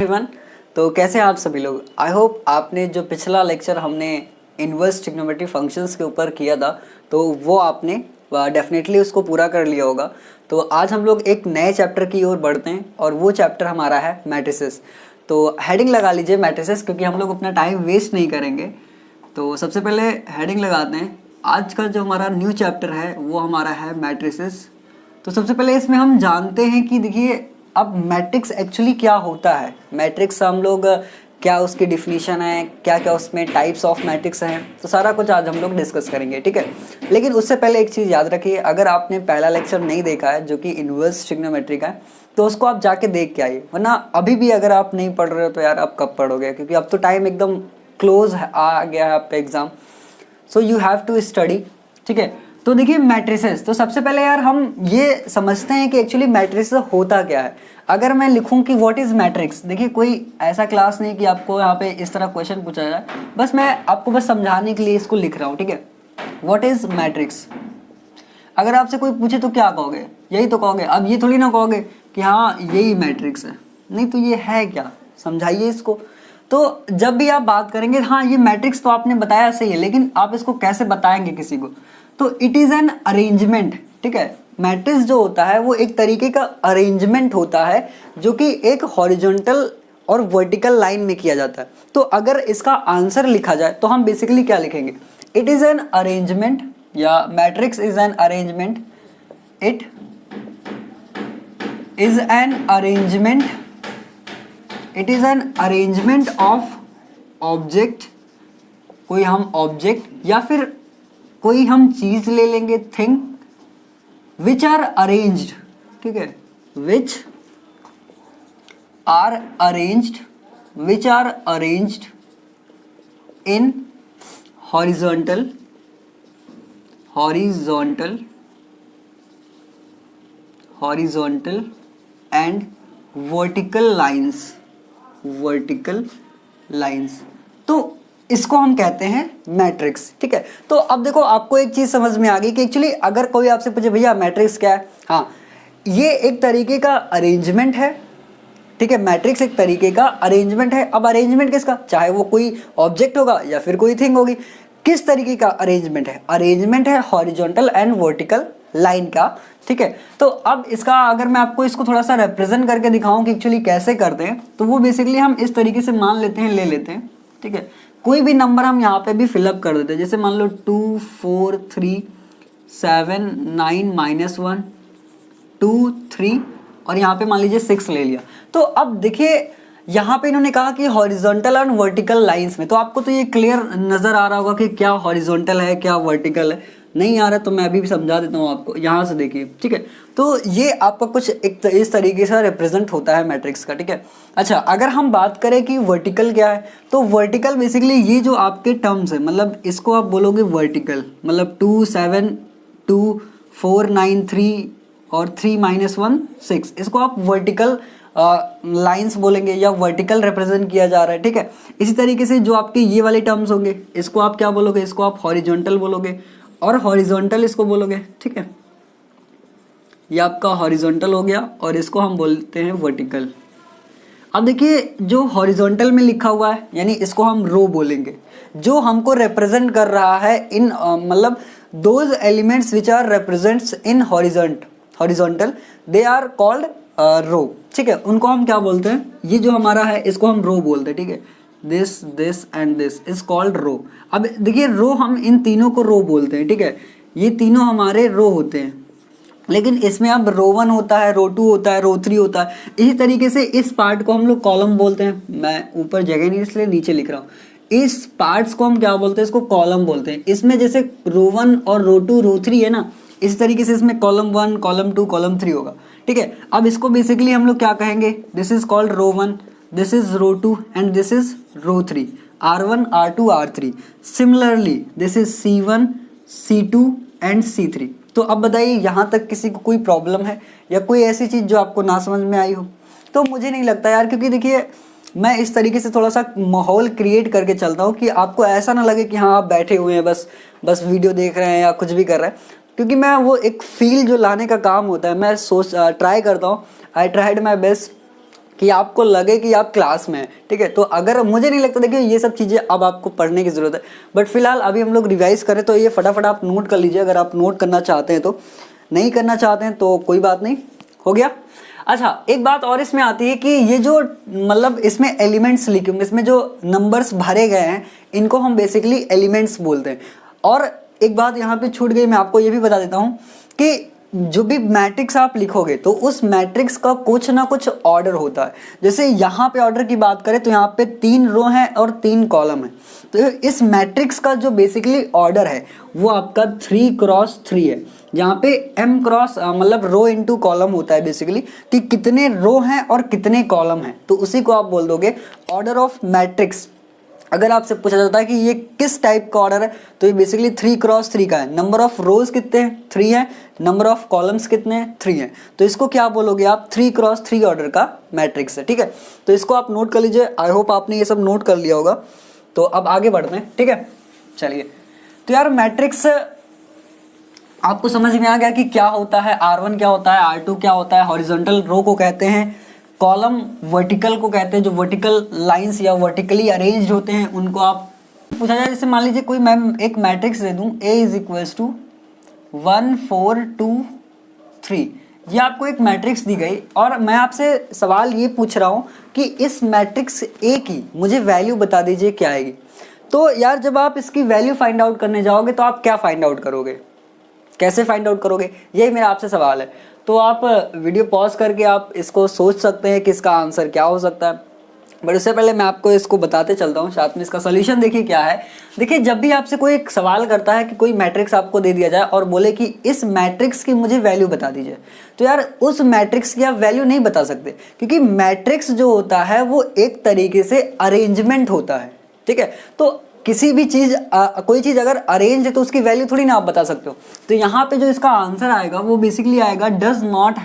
Everyone. तो कैसे हैं आप सभी लोग। आई होप आपने जो पिछला लेक्चर हमने इनवर्स ट्रिग्नोमेट्री फंक्शंस के ऊपर किया था तो वो आपने डेफिनेटली उसको पूरा कर लिया होगा। तो आज हम लोग एक नए चैप्टर की ओर बढ़ते हैं और वो चैप्टर हमारा है मैट्रिसेस। तो हेडिंग लगा लीजिए मैट्रिसेस, क्योंकि हम लोग अपना टाइम वेस्ट नहीं करेंगे। तो सबसे पहले हेडिंग लगाते हैं। आज का जो हमारा न्यू चैप्टर है वो हमारा है मैट्रिसेस। तो सबसे पहले इसमें हम जानते हैं कि देखिए अब मैट्रिक्स एक्चुअली क्या होता है। मैट्रिक्स हम लोग क्या उसकी डिफिनीशन है, क्या क्या उसमें टाइप्स ऑफ मैट्रिक्स हैं, तो सारा कुछ आज हम लोग डिस्कस करेंगे, ठीक है। लेकिन उससे पहले एक चीज़ याद रखिए, अगर आपने पहला लेक्चर नहीं देखा है जो कि इनवर्स ट्रिग्नोमेट्री का है तो उसको आप जाके देख के आइए, वरना अभी भी अगर आप नहीं पढ़ रहे हो तो यार आप कब पढ़ोगे, क्योंकि अब तो टाइम एकदम क्लोज आ गया है आपका exam. So you have to study, ठीक है। तो देखिए मैट्रिसेस, तो सबसे पहले यार हम ये समझते हैं कि एक्चुअली मैट्रिसेस होता क्या है। अगर मैं लिखूं कि व्हाट इज मैट्रिक्स, देखिए कोई ऐसा क्लास नहीं कि आपको यहाँ पे इस तरह क्वेश्चन पूछा जाए, बस मैं आपको बस समझाने के लिए इसको लिख रहा हूँ, ठीक है। व्हाट इज मैट्रिक्स, अगर आपसे कोई पूछे तो क्या कहोगे, यही तो कहोगे। अब ये थोड़ी ना कहोगे कि हाँ यही मैट्रिक्स है, नहीं तो ये है क्या, समझाइए इसको। तो जब भी आप बात करेंगे, हाँ ये मैट्रिक्स तो आपने बताया सही है, लेकिन आप इसको कैसे बताएंगे किसी को, तो इट इज़ एन अरेंजमेंट, ठीक है। मैट्रिक्स जो होता है वो एक तरीके का अरेंजमेंट होता है जो कि एक हॉरिजॉन्टल और वर्टिकल लाइन में किया जाता है। तो अगर इसका आंसर लिखा जाए तो हम बेसिकली क्या लिखेंगे, इट इज़ एन अरेंजमेंट, या matrix is an arrangement, it is an arrangement, it is an arrangement of object, कोई हम ऑब्जेक्ट या फिर कोई हम चीज ले लेंगे, थिंग, विच आर अरेंज्ड, ठीक है, which are arranged, which are arranged in horizontal, horizontal, horizontal and vertical lines, vertical lines. तो इसको हम कहते हैं मैट्रिक्स, ठीक है। तो अब देखो आपको एक चीज समझ में आ गई कि एक्चुअली अगर कोई आपसे पूछे भैया मैट्रिक्स क्या है, हाँ ये एक तरीके का अरेंजमेंट है, ठीक है। मैट्रिक्स एक तरीके का अरेंजमेंट है। अब अरेंजमेंट किसका, चाहे वो कोई ऑब्जेक्ट होगा या फिर कोई थिंग होगी, किस तरीके का अरेंजमेंट है, अरेंजमेंट है हॉरिजॉन्टल एंड वर्टिकल लाइन का, ठीक है। तो अब इसका अगर मैं आपको इसको थोड़ा सा रिप्रेजेंट करके दिखाऊं कि एक्चुअली कैसे करते हैं, तो वो बेसिकली हम इस तरीके से मान लेते हैं, ले लेते हैं, ठीक है। कोई भी नंबर हम यहाँ पे भी फिलअप कर देते हैं, जैसे मान लो 2 4 3 7 9 -1 2 3 और यहाँ पे मान लीजिए 6 ले लिया। तो अब देखिए यहाँ पे इन्होंने कहा कि हॉरिजॉन्टल एंड वर्टिकल लाइंस में, तो आपको तो ये क्लियर नजर आ रहा होगा कि क्या हॉरिजॉन्टल है क्या वर्टिकल है। नहीं आ रहा तो मैं अभी भी समझा देता हूँ आपको, यहाँ से देखिए, ठीक है। तो ये आपका कुछ एक इस तरीके से रिप्रेजेंट होता है मैट्रिक्स का, ठीक है। अच्छा अगर हम बात करें कि वर्टिकल क्या है, तो वर्टिकल बेसिकली ये जो आपके टर्म्स है, मतलब इसको आप बोलोगे वर्टिकल, मतलब 2 7 2 4 9 3 और 3 -1 6, इसको आप वर्टिकल लाइंस बोलेंगे या वर्टिकल रिप्रेजेंट किया जा रहा है, ठीक है। इसी तरीके से जो आपके ये वाले टर्म्स होंगे इसको आप क्या बोलोगे, इसको आप हॉरिजॉन्टल बोलोगे और हॉरिजॉन्टल इसको बोलोगे, ठीक है। ये आपका हॉरिजॉन्टल हो गया और इसको हम बोलते हैं वर्टिकल। अब देखिए जो हॉरिजॉन्टल में लिखा हुआ है यानी इसको हम रो बोलेंगे, जो हमको रिप्रेजेंट कर रहा है इन मतलब those elements which are represents in horizontal they are called row, ठीक है। उनको हम क्या बोलते हैं, ये जो हमारा है इसको हम रो बोलते हैं, ठीक है। This this and this is called row. अब देखिए रो, हम इन तीनों को रो बोलते हैं, ठीक है। ये तीनों हमारे रो होते हैं, लेकिन इसमें अब रो 1 होता है, रो 2 होता है, रो 3 होता है। इसी तरीके से इस पार्ट को हम लोग कॉलम बोलते हैं, मैं ऊपर जगह नहीं इसलिए नीचे लिख रहा हूँ। इस पार्ट्स को हम क्या बोलते हैं, इसको कॉलम बोलते हैं। इसमें जैसे रो 1 और रो 2 रो 3 है ना, इस तरीके से इसमें कॉलम 1 कॉलम 2 कॉलम 3 होगा, ठीक है। अब इसको बेसिकली हम लोग क्या कहेंगे, this is called row 1, this is row 2 and this is row 3, R1 R2 R3। Similarly this is C1 C2 and C3। तो अब बताइए यहाँ तक किसी को कोई प्रॉब्लम है या कोई ऐसी चीज़ जो आपको ना समझ में आई हो? तो मुझे नहीं लगता यार, क्योंकि देखिए मैं इस तरीके से थोड़ा सा माहौल क्रिएट करके चलता हूँ कि आपको ऐसा ना लगे कि हाँ आप बैठे हुए हैं बस वीडियो देख रहे हैं या कुछ भी कर रहे हैं, क्योंकि मैं वो एक फील जो लाने का काम होता है मैं ट्राई करता हूँ, आई ट्राइड माई बेस्ट कि आपको लगे कि आप क्लास में हैं, ठीक है। तो अगर मुझे नहीं लगता, देखिए ये सब चीज़ें अब आपको पढ़ने की ज़रूरत है, बट फिलहाल अभी हम लोग रिवाइज करें तो ये फटाफट आप नोट कर लीजिए अगर आप नोट करना चाहते हैं तो। नहीं करना चाहते हैं तो कोई बात नहीं, हो गया। अच्छा, एक बात और इसमें आती है कि ये जो मतलब इसमें एलिमेंट्स लिखे, इसमें जो नंबर्स भरे गए हैं इनको हम बेसिकली एलिमेंट्स बोलते हैं। और एक बात यहाँ पे छूट गई, मैं आपको ये भी बता देता हूँ कि जो भी मैट्रिक्स आप लिखोगे तो उस मैट्रिक्स का कुछ ना कुछ ऑर्डर होता है। जैसे यहाँ पे ऑर्डर की बात करें तो यहाँ पे 3 रो हैं और 3 कॉलम है, तो इस मैट्रिक्स का जो बेसिकली ऑर्डर है वो आपका 3x3 है, जहाँ पे m क्रॉस मतलब रो इनटू कॉलम होता है बेसिकली, कि कितने रो हैं और कितने कॉलम हैं, तो उसी को आप बोल दोगे ऑर्डर ऑफ मैट्रिक्स। अगर आपसे पूछा जाता है कि ये किस टाइप का ऑर्डर है तो ये बेसिकली 3x3 का है। नंबर ऑफ रोज कितने हैं, 3 है, नंबर ऑफ कॉलम्स कितने हैं, 3 है, तो इसको क्या बोलोगे आप, 3x3 ऑर्डर का मैट्रिक्स है, ठीक है। तो इसको आप नोट कर लीजिए, आई होप आपने ये सब नोट कर लिया होगा। तो अब आगे बढ़ते हैं, ठीक है। चलिए, तो यार मैट्रिक्स आपको समझ में आ गया कि क्या होता है, R1 क्या होता है, R2 क्या होता है, हॉरिजॉन्टल रो को कहते हैं, कॉलम वर्टिकल को कहते हैं, जो वर्टिकल लाइंस या वर्टिकली अरेंज्ड होते हैं उनको आप पूछा जाए। जैसे मान लीजिए कोई मैं एक मैट्रिक्स दे दूं A इज इक्वल्स टू 1 4 2 3, ये आपको एक मैट्रिक्स दी गई और मैं आपसे सवाल ये पूछ रहा हूँ कि इस मैट्रिक्स A की मुझे वैल्यू बता दीजिए क्या आएगी। तो यार जब आप इसकी वैल्यू फाइंड आउट करने जाओगे तो आप क्या फाइंड आउट करोगे, कैसे फाइंड आउट करोगे, यही मेरा आपसे सवाल है। तो आप वीडियो पॉज करके आप इसको सोच सकते हैं कि इसका आंसर क्या हो सकता है, बट उससे पहले मैं आपको इसको बताते चलता हूँ, साथ में इसका सोल्यूशन देखिए क्या है। देखिए, जब भी आपसे कोई एक सवाल करता है कि कोई मैट्रिक्स आपको दे दिया जाए और बोले कि इस मैट्रिक्स की मुझे वैल्यू बता दीजिए, तो यार उस मैट्रिक्स की आप वैल्यू नहीं बता सकते, क्योंकि मैट्रिक्स जो होता है वो एक तरीके से अरेंजमेंट होता है, ठीक है। तो किसी भी चीज़ कोई चीज़ अगर अरेंज है तो उसकी वैल्यू थोड़ी ना आप बता सकते हो। तो यहाँ पे जो इसका आंसर आएगा वो बेसिकली आएगा does not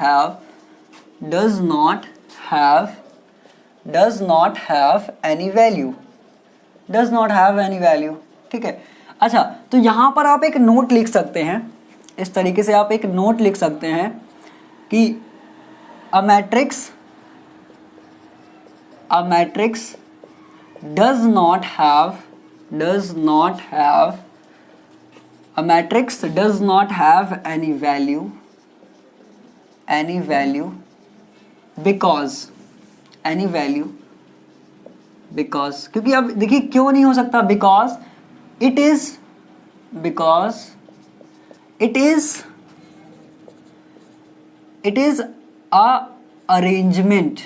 have any value, does not have any value, ठीक है। अच्छा, तो यहाँ पर आप एक नोट लिख सकते हैं, इस तरीके से आप एक नोट लिख सकते हैं कि a matrix does not have any value because क्योंकि अब देखिए क्यों नहीं हो सकता, because it is a arrangement,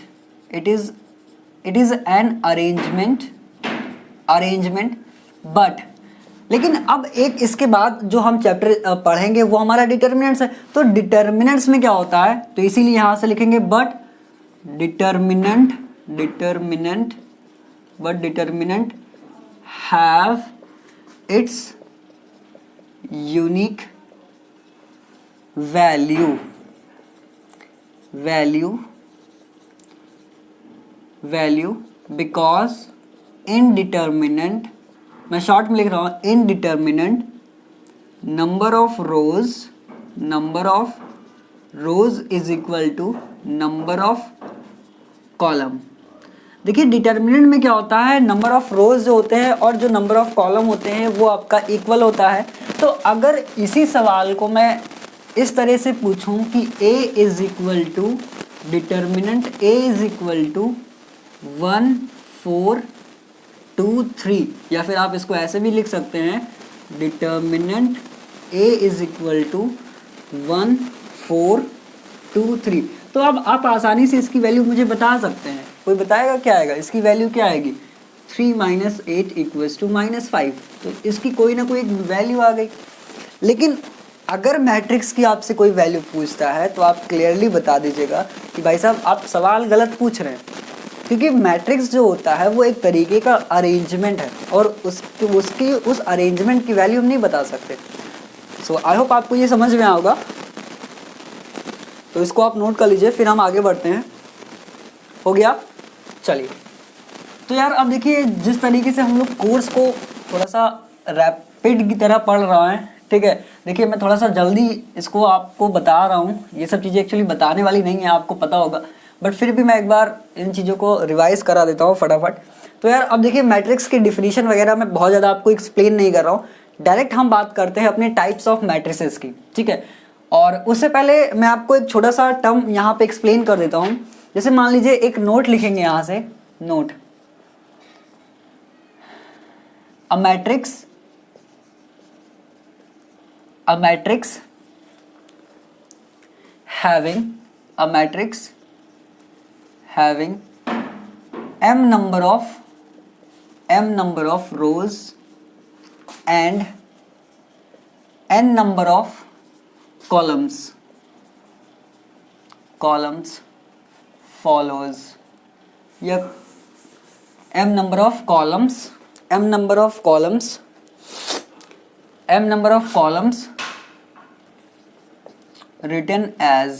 it is an arrangement but, लेकिन अब एक इसके बाद जो हम चैप्टर पढ़ेंगे वो हमारा डिटर्मिनेंट्स है। तो डिटर्मिनेंट्स में क्या होता है, तो इसीलिए यहाँ से लिखेंगे but determinant have its unique value because in determinant, मैं शॉर्ट में लिख रहा हूँ, in determinant number of rows is equal to number of column. देखिए डिटर्मिनेंट में क्या होता है, नंबर ऑफ रोज जो होते हैं और जो नंबर ऑफ कॉलम होते हैं वो आपका इक्वल होता है। तो अगर इसी सवाल को मैं इस तरह से पूछूं कि A is equal to determinant A is equal to 1 4 2 3, या फिर आप इसको ऐसे भी लिख सकते हैं determinant A is equal to 1 4 2 3, तो अब आप आसानी से इसकी वैल्यू मुझे बता सकते हैं। कोई बताएगा क्या आएगा, इसकी वैल्यू क्या आएगी, 3 - 8 = -5, तो इसकी कोई ना कोई वैल्यू आ गई। लेकिन अगर मैट्रिक्स की आपसे कोई वैल्यू पूछता है तो आप क्लियरली बता दीजिएगा कि भाई साहब आप सवाल गलत पूछ रहे हैं, क्योंकि मैट्रिक्स जो होता है वो एक तरीके का अरेंजमेंट है और उसकी उस अरेंजमेंट की वैल्यू हम नहीं बता सकते। सो आई होप आपको ये समझ में आएगा, तो इसको आप नोट कर लीजिए, फिर हम आगे बढ़ते हैं। हो गया, चलिए। तो यार अब देखिए जिस तरीके से हम लोग कोर्स को थोड़ा सा रैपिड की तरह पढ़ रहा है, ठीक है। देखिए मैं थोड़ा सा जल्दी इसको आपको बता रहा हूँ, ये सब चीज़ें एक्चुअली बताने वाली नहीं है, आपको पता होगा, बट फिर भी मैं एक बार इन चीज़ों को रिवाइज करा देता हूँ फटाफट। तो यार अब देखिए मैट्रिक्स की डिफिनीशन वगैरह मैं बहुत ज़्यादा आपको एक्सप्लेन नहीं कर रहा हूँ, डायरेक्ट हम बात करते हैं अपने टाइप्स ऑफ मैट्रिसेस की, ठीक है। और उससे पहले मैं आपको एक छोटा सा टर्म यहाँ पे एक्सप्लेन कर देता हूँ। जैसे मान लीजिए एक नोट लिखेंगे यहाँ से, note a matrix having m number of rows and n number of columns follows। या m number of columns written as,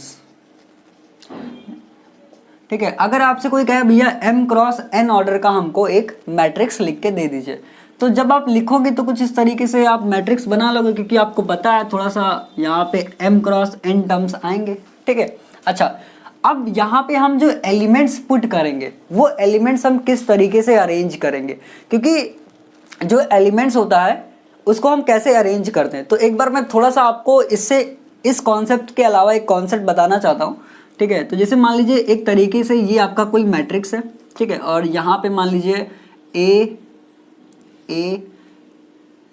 ठीक है। अगर आपसे कोई कहे भैया m क्रॉस n ऑर्डर का हमको एक मैट्रिक्स लिख के दे दीजिए, तो जब आप लिखोगे तो कुछ इस तरीके से आप मैट्रिक्स बना लोगे, क्योंकि आपको पता है थोड़ा सा यहाँ पे m क्रॉस n टर्म्स आएंगे, ठीक है। अच्छा, अब यहाँ पे हम जो एलिमेंट्स पुट करेंगे वो एलिमेंट्स हम किस तरीके से अरेंज करेंगे, क्योंकि जो एलिमेंट्स होता है उसको हम कैसे अरेंज करते हैं। तो एक बार मैं थोड़ा सा आपको इस कॉन्सेप्ट के अलावा एक कॉन्सेप्ट बताना चाहता हूँ, ठीक है। तो जैसे मान लीजिए एक तरीके से ये आपका कोई मैट्रिक्स है, ठीक है, और यहाँ पे मान लीजिए ए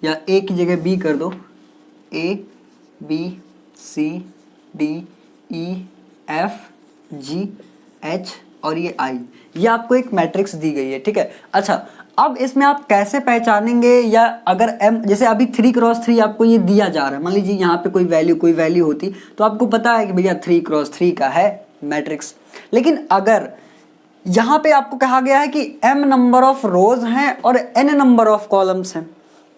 या ए की जगह बी कर दो, A B C D E F G H और ये आई, ये आपको एक मैट्रिक्स दी गई है, ठीक है। अच्छा, अब इसमें आप कैसे पहचानेंगे, या अगर m जैसे अभी 3 क्रॉस 3 आपको ये दिया जा रहा है, मान लीजिए यहाँ पे कोई वैल्यू होती तो आपको पता है कि भैया 3 क्रॉस 3 का है मैट्रिक्स। लेकिन अगर यहाँ पे आपको कहा गया है कि m नंबर ऑफ रोज हैं और n नंबर ऑफ कॉलम्स हैं,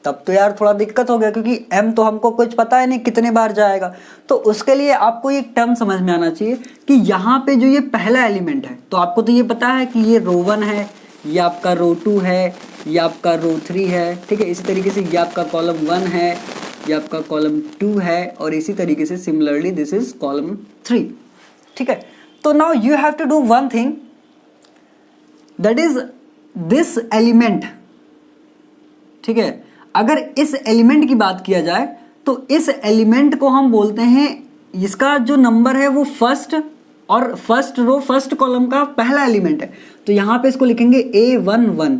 तब तो यार थोड़ा दिक्कत हो गया, क्योंकि m तो हमको कुछ पता है नहीं कितने बार जाएगा। तो उसके लिए आपको एक टर्म समझ में आना चाहिए कि यहाँ पे जो ये पहला एलिमेंट है, तो आपको तो ये पता है कि ये रो 1 है, ये आपका रो 2 है, ये आपका रो 3 है, ठीक है। इसी तरीके से ये आपका कॉलम 1 है, ये आपका कॉलम 2 है, और इसी तरीके से सिमिलरली दिस इज कॉलम 3, ठीक है। तो now you have to do one thing, that is this element, ठीक है। अगर इस एलिमेंट की बात किया जाए तो इस एलिमेंट को हम बोलते हैं, इसका जो नंबर है वो फर्स्ट और फर्स्ट रो फर्स्ट कॉलम का पहला एलिमेंट है, तो यहाँ पे इसको लिखेंगे A11,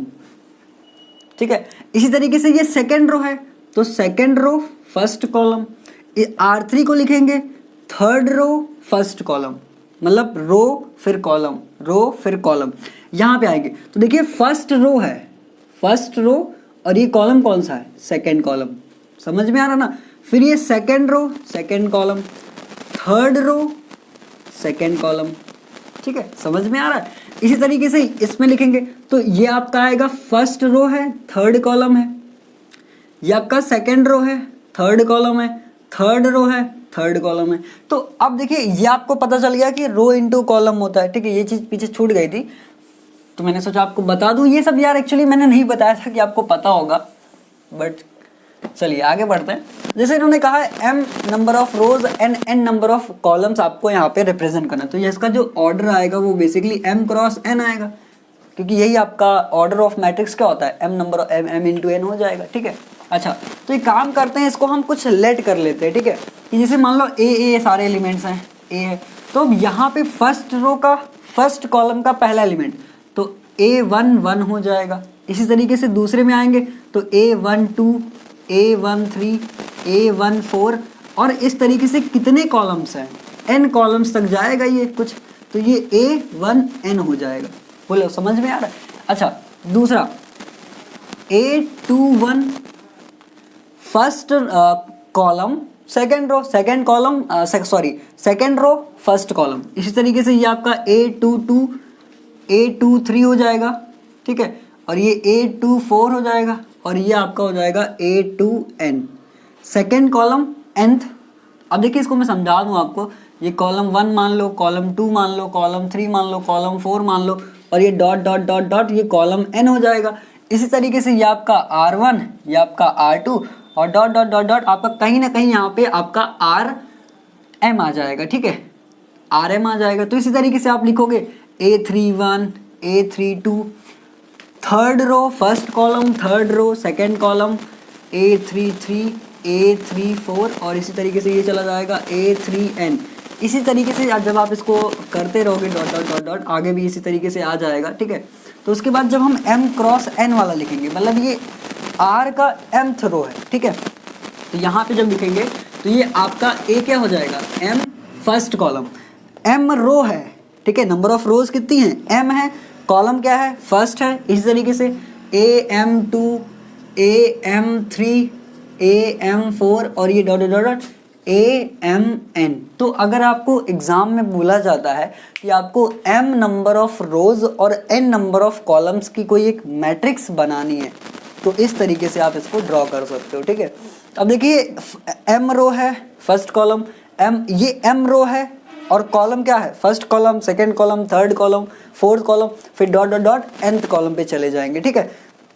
ठीक है। इसी तरीके से ये सेकेंड रो है, तो second row first column, R3 को लिखेंगे थर्ड रो फर्स्ट कॉलम, मतलब रो फिर कॉलम, यहाँ पे आएंगे। तो देखिए फर्स्ट रो है, फर्स्ट रो, और ये कॉलम कौन सा है, सेकेंड कॉलम, समझ में आ रहा ना। फिर ये second row second column, third row second column, ठीक है, समझ में आ रहा है। इसी तरीके से इसमें लिखेंगे तो ये आपका आएगा फर्स्ट रो है थर्ड कॉलम है, ये आपका सेकेंड रो है थर्ड कॉलम है, थर्ड रो है थर्ड कॉलम है। तो अब देखिए ये आपको पता चल गया कि रो इनटू कॉलम होता है, ठीक है। ये चीज़ पीछे छूट गई थी तो मैंने सोचा आपको बता दूं। ये सब यार एक्चुअली मैंने नहीं बताया था कि आपको पता होगा, बट चलिए आगे बढ़ते हैं। जैसे इन्होंने कहा है m number of rows and n number of columns आपको यहाँ पे रिप्रेजेंट करना, तो ये इसका जो ऑर्डर आएगा वो बेसिकली m क्रॉस n आएगा, क्योंकि यही आपका ऑर्डर ऑफ मैट्रिक्स क्या होता है, m number m into n हो जाएगा, ठीक है। अच्छा, तो एक काम करते हैं, इसको हम कुछ लेट कर लेते हैं, ठीक है। कि जैसे मान लो a सारे एलिमेंट्स हैं, a है, तो अब यहाँ पे फर्स्ट रो का फर्स्ट कॉलम का पहला एलिमेंट तो A11 हो जाएगा। इसी तरीके से दूसरे में आएंगे तो A12, A13, A14, और इस तरीके से कितने कॉलम्स हैं, n कॉलम्स तक जाएगा ये कुछ, तो ये A1n हो जाएगा। बोलो समझ में आ रहा है। अच्छा, दूसरा A21 first column second row second column second row first column. इसी तरीके से ये आपका A22 A23 हो जाएगा, ठीक है, और ये A24 हो जाएगा, और ये आपका हो जाएगा A2n सेकेंड कॉलम nth। अब देखिए इसको मैं समझा दूँ आपको, ये कॉलम 1 मान लो, कॉलम 2 मान लो, कॉलम 3 मान लो, कॉलम 4 मान लो, और ये डॉट डॉट डॉट डॉट ये कॉलम n हो जाएगा। इसी तरीके से ये आपका R1, ये आपका R2, और डॉट डॉट डॉट डॉट आपका कहीं ना कहीं यहाँ पे आपका RM आ जाएगा, ठीक है। RM आ जाएगा। तो इसी तरीके से आप लिखोगे A31 A32, third row first column, third row second column, A33 A34 और इसी तरीके से ये चला जाएगा A3N। इसी तरीके से जब आप इसको करते रहोगे डॉट डॉट डॉट डॉट, आगे भी इसी तरीके से आ जाएगा, ठीक है। तो उसके बाद जब हम M क्रॉस N वाला लिखेंगे, मतलब ये R का mth रो है, ठीक है। तो यहाँ पे जब लिखेंगे तो ये आपका A क्या हो जाएगा, M first column, M row है, ठीक है। नंबर ऑफ रोज कितनी है, M है, कॉलम क्या है, फर्स्ट है। इसी तरीके से AM2 AM3 AM4 और ये डॉट डॉट डॉट AMN। तो अगर आपको एग्जाम में बोला जाता है कि आपको M नंबर ऑफ रोज और N नंबर ऑफ कॉलम्स की कोई एक मैट्रिक्स बनानी है, तो इस तरीके से आप इसको ड्रॉ कर सकते हो, ठीक है। अब देखिए M रो है, फर्स्ट कॉलम, ये M रो है और कॉलम क्या है, first column, second column, third column, fourth column, फिर dot dot dot nth column पे चले जाएंगे, ठीक है।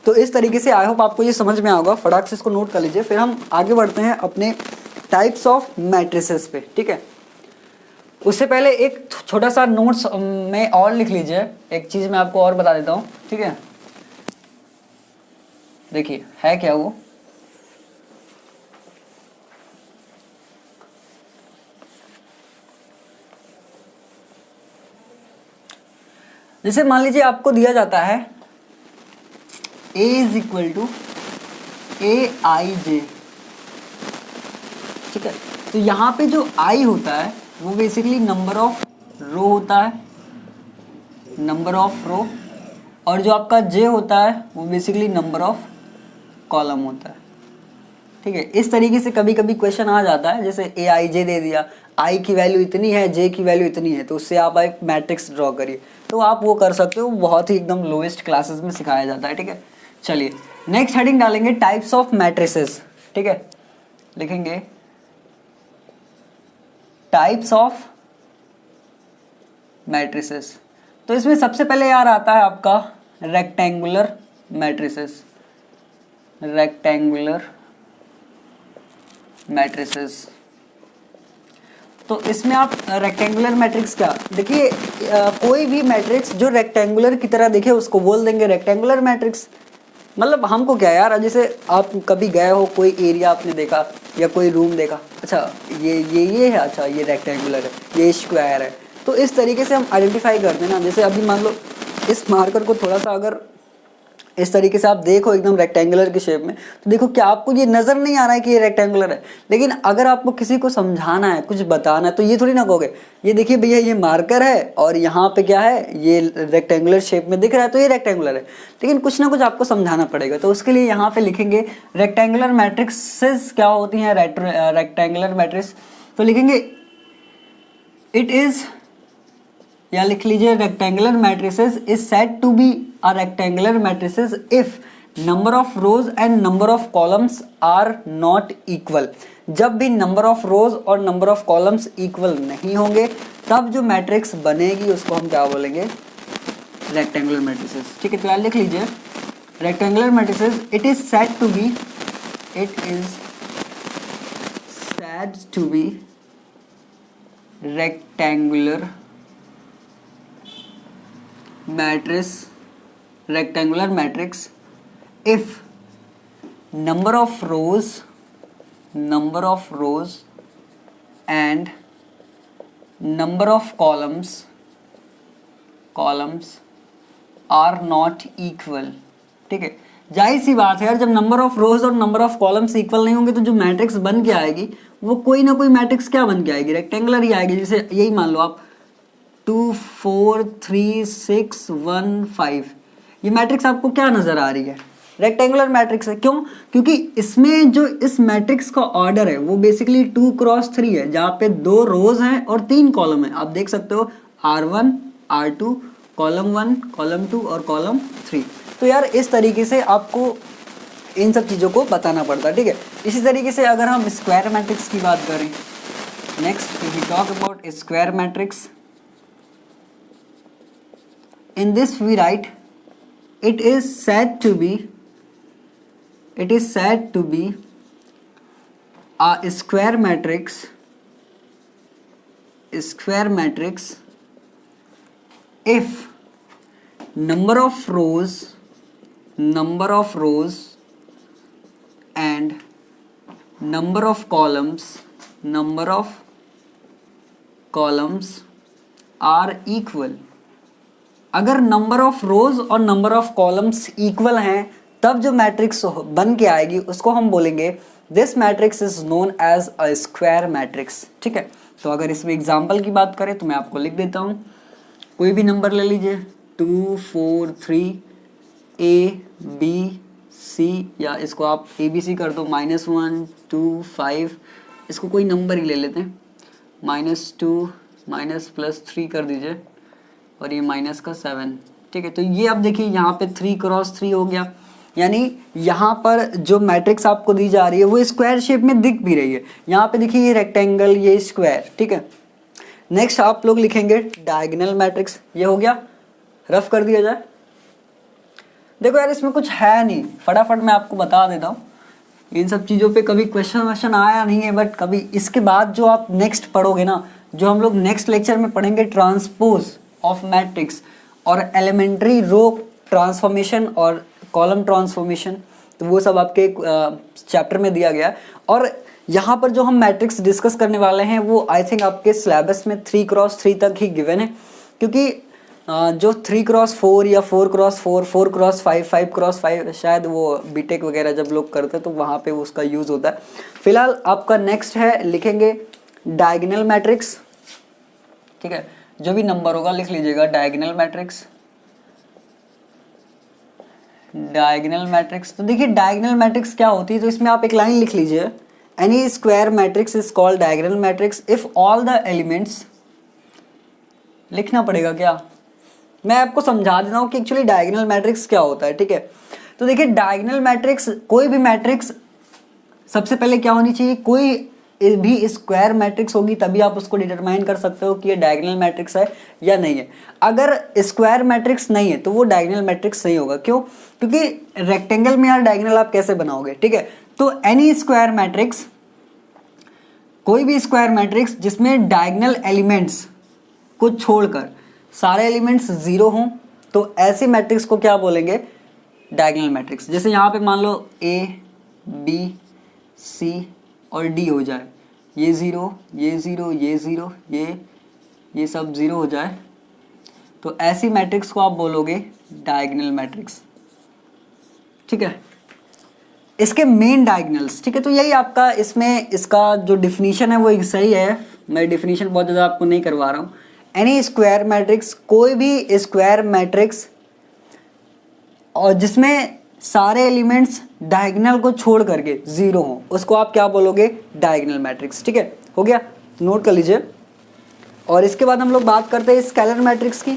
तो इस तरीके से आई होप आपको ये समझ में आएगा, फटाक से इसको नोट कर लीजिए। फिर हम आगे बढ़ते हैं अपने टाइप्स ऑफ मैट्रिसेस पे, ठीक है। उससे पहले एक छोटा सा नोट्स में और लिख लीजिए, एक चीज़ मैं आपको और बता देता हूँ, ठीक है। देखिए है क्या वो, जैसे मान लीजिए आपको दिया जाता है A is equal to AIJ, ठीक है। तो यहाँ पे जो I होता है वो बेसिकली नंबर ऑफ रो होता है, नंबर ऑफ रो, और जो आपका J होता है वो बेसिकली नंबर ऑफ कॉलम होता है, ठीक है। इस तरीके से कभी कभी क्वेश्चन आ जाता है, जैसे AIJ दे दिया, I की वैल्यू इतनी है, J की वैल्यू इतनी है, तो उससे आप एक मैट्रिक्स ड्रॉ करिए, तो आप वो कर सकते हो, बहुत ही एकदम लोएस्ट क्लासेस में सिखाया जाता है, ठीक है। चलिए नेक्स्ट हेडिंग डालेंगे टाइप्स ऑफ मैट्रिसेस, ठीक है। लिखेंगे टाइप्स ऑफ मैट्रिसेस। तो इसमें सबसे पहले यार आता है आपका रेक्टेंगुलर मैट्रिसेस, रेक्टेंगुलर मैट्रिसेस। तो इसमें आप रेक्टेंगुलर मैट्रिक्स क्या, देखिए कोई भी मैट्रिक्स जो रेक्टेंगुलर की तरह दिखे उसको बोल देंगे रेक्टेंगुलर मैट्रिक्स। मतलब हमको क्या यार, जैसे आप कभी गए हो, कोई एरिया आपने देखा या कोई रूम देखा, अच्छा ये है, अच्छा ये रेक्टेंगुलर है, ये स्क्वायर है, तो इस तरीके से हम आइडेंटिफाई करते हैं ना। जैसे अभी मान लो इस मार्कर को थोड़ा सा अगर इस तरीके से आप देखो एकदम रेक्टेंगुलर की शेप में, तो देखो क्या आपको ये नज़र नहीं आ रहा है कि ये रेक्टेंगुलर है। लेकिन अगर आपको किसी को समझाना है, कुछ बताना है, तो ये थोड़ी ना कहोगे ये देखिए भैया ये मार्कर है और यहाँ पे क्या है, ये रेक्टेंगुलर शेप में दिख रहा है तो ये रेक्टेंगुलर है। लेकिन कुछ ना कुछ आपको समझाना पड़ेगा, तो उसके लिए यहाँ पे लिखेंगे रेक्टेंगुलर मैट्रिक्सेस क्या होती हैं, रेक्टेंगुलर मैट्रिक्स। तो लिखेंगे इट इज़, या लिख लीजिए rectangular matrices is said to be a rectangular matrices if number of rows and number of columns are not equal. जब भी नंबर ऑफ रोज और नंबर ऑफ कॉलम्स इक्वल नहीं होंगे तब जो मैट्रिक्स बनेगी उसको हम क्या बोलेंगे, रेक्टेंगुलर मैट्रिसेस, ठीक है। तो यार लिख लीजिए rectangular matrices, it is said to be, it is said to be rectangular matrix, rectangular matrix if number of rows and number of columns are not equal, ठीक है। जाहिर सी बात है यार, जब नंबर ऑफ रोज और नंबर ऑफ कॉलम्स इक्वल नहीं होंगे तो जो मैट्रिक्स बन के आएगी वो कोई ना कोई मैट्रिक्स क्या बन के आएगी, रेक्टेंगुलर ही आएगी। जैसे यही मान लो आप 2 4 3 6 1 5, ये मैट्रिक्स आपको क्या नजर आ रही है, रेक्टेंगुलर मैट्रिक्स है। क्यों? क्योंकि इसमें जो इस मैट्रिक्स का ऑर्डर है वो बेसिकली 2 क्रॉस 3 है, जहाँ पे 2 रोज हैं और 3 कॉलम है। आप देख सकते हो R1 R2, कॉलम 1 कॉलम 2 और कॉलम 3। तो यार इस तरीके से आपको इन सब चीज़ों को बताना पड़ता है, ठीक है। इसी तरीके से अगर हम स्क्वायर मैट्रिक्स की बात करें, next we talk about square matrix. In this we write it is said to be a square matrix square matrix if number of rows and number of columns are equal। अगर number of रोज और number of columns equal हैं तब जो matrix बन के आएगी उसको हम बोलेंगे this matrix is known as a square matrix. ठीक है, तो अगर इसमें एग्जांपल की बात करें तो मैं आपको लिख देता हूँ, कोई भी नंबर ले लीजिए 2 4 3 A B C, या इसको आप ABC कर दो -1 2 5, इसको कोई नंबर ही ले लेते हैं -2 -+3 कर दीजिए और ये माइनस का 7। ठीक है, तो ये अब देखिए यहाँ पे 3 क्रॉस 3 हो गया, यानी यहाँ पर जो मैट्रिक्स आपको दी जा रही है वो स्क्वायर शेप में दिख भी रही है। यहाँ पे देखिए ये रेक्टेंगल, ये स्क्वायर। ठीक है, नेक्स्ट आप लोग लिखेंगे डायगोनल मैट्रिक्स। ये हो गया, रफ कर दिया जाए। देखो यार इसमें कुछ है नहीं, फटाफट मैं आपको बता देता हूँ, इन सब चीज़ों पे कभी क्वेश्चन आया नहीं है, बट कभी इसके बाद जो आप नेक्स्ट पढ़ोगे ना, जो हम लोग नेक्स्ट लेक्चर में पढ़ेंगे ट्रांसपोज ऑफ मैट्रिक्स और एलिमेंट्री रो ट्रांसफॉर्मेशन और कॉलम ट्रांसफॉर्मेशन, तो वो सब आपके चैप्टर में दिया गया। और यहाँ पर जो हम मैट्रिक्स डिस्कस करने वाले हैं वो आई थिंक आपके सिलेबस में 3 क्रॉस 3 तक ही गिवन है, क्योंकि जो 3 क्रॉस 4 या 4 क्रॉस 4 4 क्रॉस 5 5 क्रॉस 5 शायद वो बीटेक वगैरह जब लोग करते हैं तो वहाँ पे उसका यूज़ होता है। फिलहाल आपका नेक्स्ट है, लिखेंगे डायगोनल मैट्रिक्स। ठीक है, जो भी नंबर होगा लिख लीजिएगा डायगोनल मैट्रिक्स। डायगोनल मैट्रिक्स, तो देखिए डायगोनल मैट्रिक्स क्या होती है, तो इसमें आप एक लाइन लिख लीजिए, any square matrix is called diagonal matrix if all the elements, लिखना पड़ेगा क्या, मैं आपको समझा देता हूँ कि एक्चुअली डायगोनल मैट्रिक्स क्या होता है। ठीक है, तो देखिए डायगोनल मैट्रिक्स, कोई भी मैट्रिक्स सबसे पहले क्या होनी चाहिए, कोई भी स्क्वायर मैट्रिक्स होगी तभी आप उसको डिटरमाइन कर सकते हो कि ये डायगोनल मैट्रिक्स है या नहीं है। अगर स्क्वायर मैट्रिक्स नहीं है तो वो डायगोनल मैट्रिक्स नहीं होगा। क्यों? क्योंकि रेक्टेंगल में यार डायगोनल आप कैसे बनाओगे। ठीक है, तो एनी स्क्वायर मैट्रिक्स, कोई भी स्क्वायर मैट्रिक्स जिसमें डायगोनल एलिमेंट्स को छोड़कर सारे एलिमेंट्स 0 हों, तो ऐसे मैट्रिक्स को क्या बोलेंगे, डायगोनल मैट्रिक्स। जैसे यहाँ पे मान लो A B C और D हो जाए, ये 0 ये 0 ये 0 ये सब 0 हो जाए, तो ऐसी मैट्रिक्स को आप बोलोगे डायगोनल मैट्रिक्स। ठीक है, इसके मेन डायगोनल्स। ठीक है, तो यही आपका इसमें इसका जो डिफिनीशन है वो सही है, मैं डिफिनीशन बहुत ज़्यादा आपको नहीं करवा रहा हूँ। एनी स्क्वायर मैट्रिक्स, कोई भी स्क्वायर मैट्रिक्स और जिसमें सारे एलिमेंट्स डायगोनल को छोड़ करके 0 हो, उसको आप क्या बोलोगे, डायगोनल मैट्रिक्स। ठीक है, हो गया, नोट कर लीजिए। और इसके बाद हम लोग बात करते हैं स्केलर मैट्रिक्स की।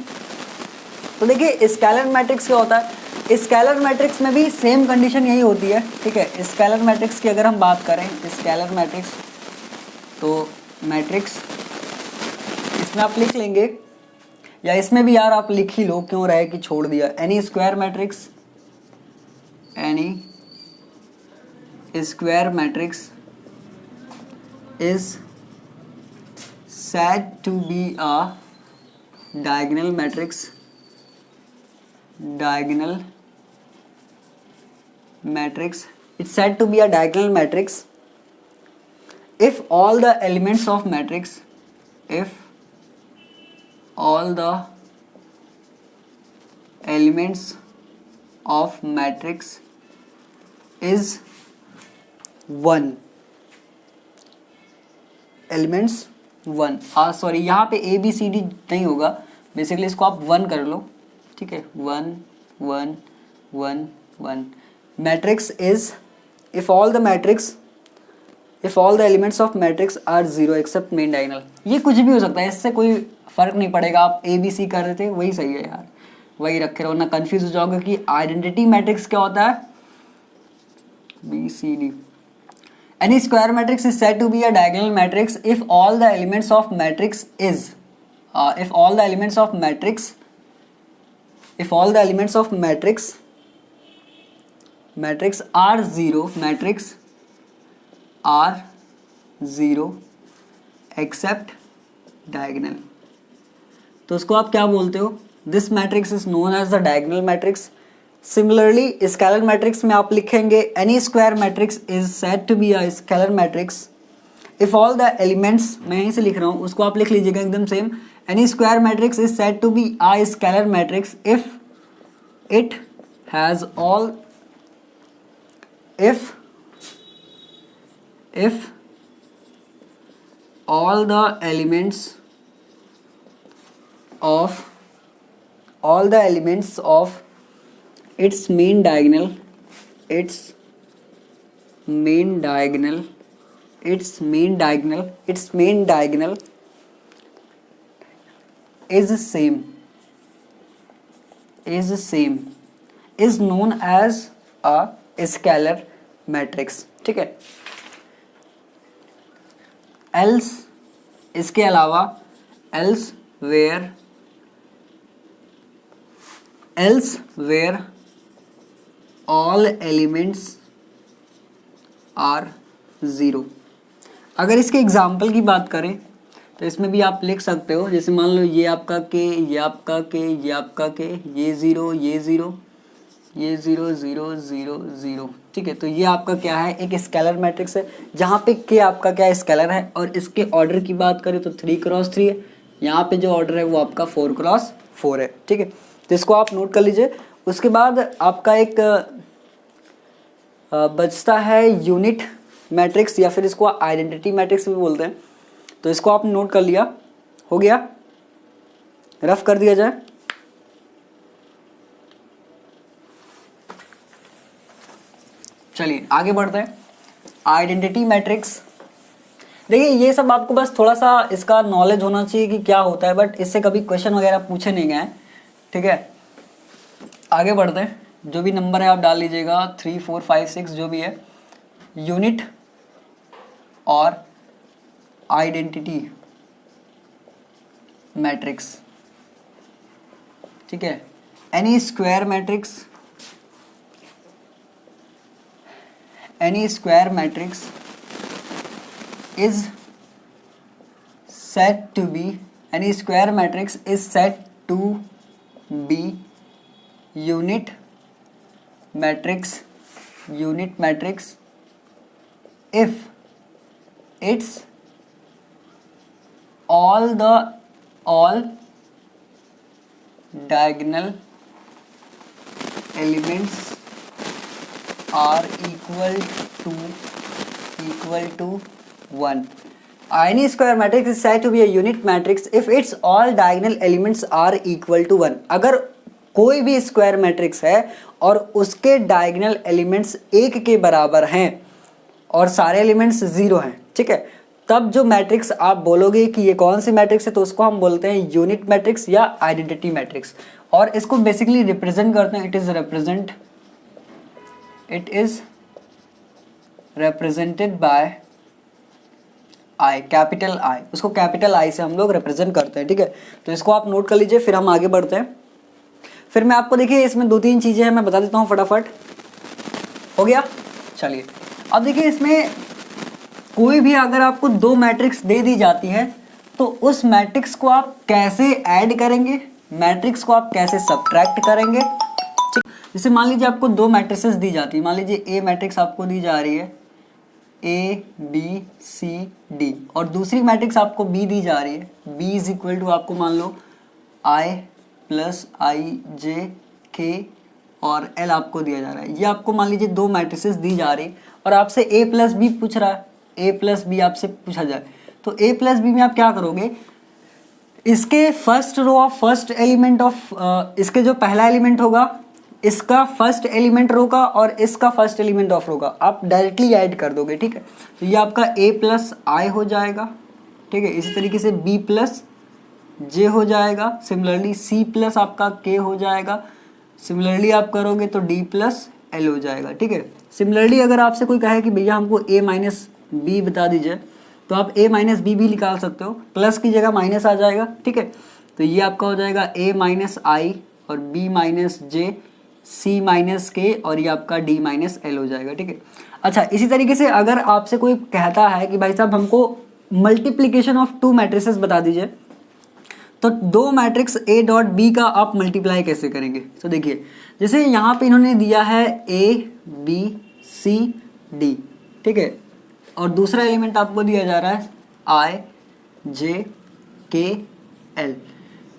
तो देखिए स्केलर मैट्रिक्स क्या होता है, स्केलर मैट्रिक्स में भी सेम कंडीशन यही होती है। ठीक है, स्केलर मैट्रिक्स की अगर हम बात करें, स्केलर मैट्रिक्स, तो मैट्रिक्स इसमें आप लिख लेंगे, या इसमें भी यार आप लिख ही लो, क्यों रहे कि छोड़ दिया, any square matrix, any square matrix is said to be a diagonal matrix, diagonal matrix, it's said to be a diagonal matrix if all the elements of matrix, if all the elements of matrix is 1, elements 1, sorry यहाँ पे A B C D नहीं होगा, basically इसको आप 1 कर लो। ठीक है, 1 1 1 1 matrix is if all the elements of matrix are 0 except main diagonal. ये कुछ भी हो सकता है, इससे कोई फर्क नहीं पड़ेगा, आप A B C कर रहे थे वही सही है यार, वही रखे रहो, ना कंफ्यूज हो जाओगे कि आइडेंटिटी मैट्रिक्स क्या होता है, B C D। Any square matrix is said to be a diagonal matrix if all the elements of matrix is if all the elements of matrix are 0 except diagonal, तो उसको आप क्या बोलते हो, this matrix is known as the diagonal matrix. Similarly scalar matrix में आप लिखेंगे any square matrix is said to be a scalar matrix if all the elements, मैं यहीं से लिख रहा हूँ, उसको आप लिख लीजिएगा एकदम same, any square matrix is said to be a scalar matrix if it has all if all the elements of its main diagonal is known as a scalar matrix, ठीक है। else, इसके अलावा else where all elements are zero। अगर इसके example की बात करें तो इसमें भी आप लिख सकते हो, जैसे मान लो ये आपका k, ये आपका k, ये आपका k, ये 0, ये 0, ये 0 0 0 0, ठीक है। तो ये आपका क्या है, एक स्केलर मैट्रिक्स है जहाँ पे k आपका क्या स्केलर है, और इसके ऑर्डर की बात करें तो 3x3 है, यहाँ पे जो ऑर्डर है वो आपका 4x4 है, ठीक है। तो इसको आप नोट कर लीजिए। उसके बाद आपका एक बचता है यूनिट मैट्रिक्स, या फिर इसको आइडेंटिटी मैट्रिक्स भी बोलते हैं। तो इसको आपने नोट कर लिया, हो गया, रफ कर दिया जाए। चलिए आगे बढ़ते हैं। आइडेंटिटी मैट्रिक्स, देखिए ये सब आपको बस थोड़ा सा इसका नॉलेज होना चाहिए कि क्या होता है, बट इससे कभी क्वेश्चन वगैरह पूछे नहीं गए हैं, ठीक है। आगे बढ़ते हैं, जो भी नंबर है आप डाल लीजिएगा, 3 4 5 6 जो भी है। यूनिट और आइडेंटिटी मैट्रिक्स, ठीक है। Any square matrix is said to be unit matrix if its all diagonal elements are equal to 1. Any square matrix is said to be a unit matrix if its all diagonal elements are equal to 1. अगर कोई भी square matrix है और उसके diagonal elements 1 के बराबर हैं और सारे एलिमेंट्स 0 हैं, ठीक है, तब जो मैट्रिक्स आप बोलोगे कि ये कौन सी मैट्रिक्स है, तो उसको हम बोलते हैं यूनिट मैट्रिक्स या आइडेंटिटी मैट्रिक्स। और इसको बेसिकली रिप्रेजेंट करते हैं, it is represented by I, capital I, उसको कैपिटल I से हम लोग रिप्रेजेंट करते हैं, ठीक है। तो इसको आप नोट कर लीजिए, फिर हम आगे बढ़ते हैं। फिर मैं आपको देखिए इसमें 2-3 चीज़ें हैं, मैं बता देता हूँ फटाफट, हो गया। चलिए अब देखिए इसमें कोई भी अगर आपको 2 मैट्रिक्स दे दी जाती है तो उस मैट्रिक्स को आप कैसे ऐड करेंगे, मैट्रिक्स को आप कैसे सब्ट्रैक्ट करेंगे, ठीक। जैसे मान लीजिए आपको 2 मैट्रिसेस दी जाती है, मान लीजिए ए मैट्रिक्स आपको दी जा रही है A B C D, और दूसरी मैट्रिक्स आपको B दी जा रही है, B इज इक्वल टू आपको मान लो I plus I J K और L आपको दिया जा रहा है। ये आपको मान लीजिए 2 मैट्रिसेस दी जा रही और आपसे A प्लस B पूछ रहा है, A प्लस B आपसे पूछा जाए, तो A प्लस B में आप क्या करोगे, इसके first row of first element of इसके जो पहला एलिमेंट होगा इसका फर्स्ट एलिमेंट रो का और इसका फर्स्ट एलिमेंट ऑफ रो का आप डायरेक्टली ऐड कर दोगे, ठीक है। तो ये आपका A प्लस I हो जाएगा, ठीक है। इसी तरीके से B प्लस J हो जाएगा, सिमिलरली C प्लस आपका K हो जाएगा, सिमिलरली आप करोगे तो D प्लस L हो जाएगा, ठीक है। सिमिलरली अगर आपसे कोई कहे कि भैया हमको A माइनस B बता दीजिए, तो आप A माइनस B भी निकाल सकते हो, प्लस की जगह माइनस आ जाएगा, ठीक है। तो ये आपका हो जाएगा A माइनस I और B minus J, C minus K और ये आपका D माइनस L हो जाएगा, ठीक है। अच्छा, इसी तरीके से अगर आपसे कोई कहता है कि भाई साहब हमको मल्टीप्लीकेशन ऑफ टू मैट्रिसेस बता दीजिए। तो दो मैट्रिक्स A डॉट B का आप मल्टीप्लाई कैसे करेंगे? तो देखिए जैसे यहाँ पे इन्होंने दिया है A B C D, ठीक है, और दूसरा एलिमेंट आपको दिया जा रहा है I J K L,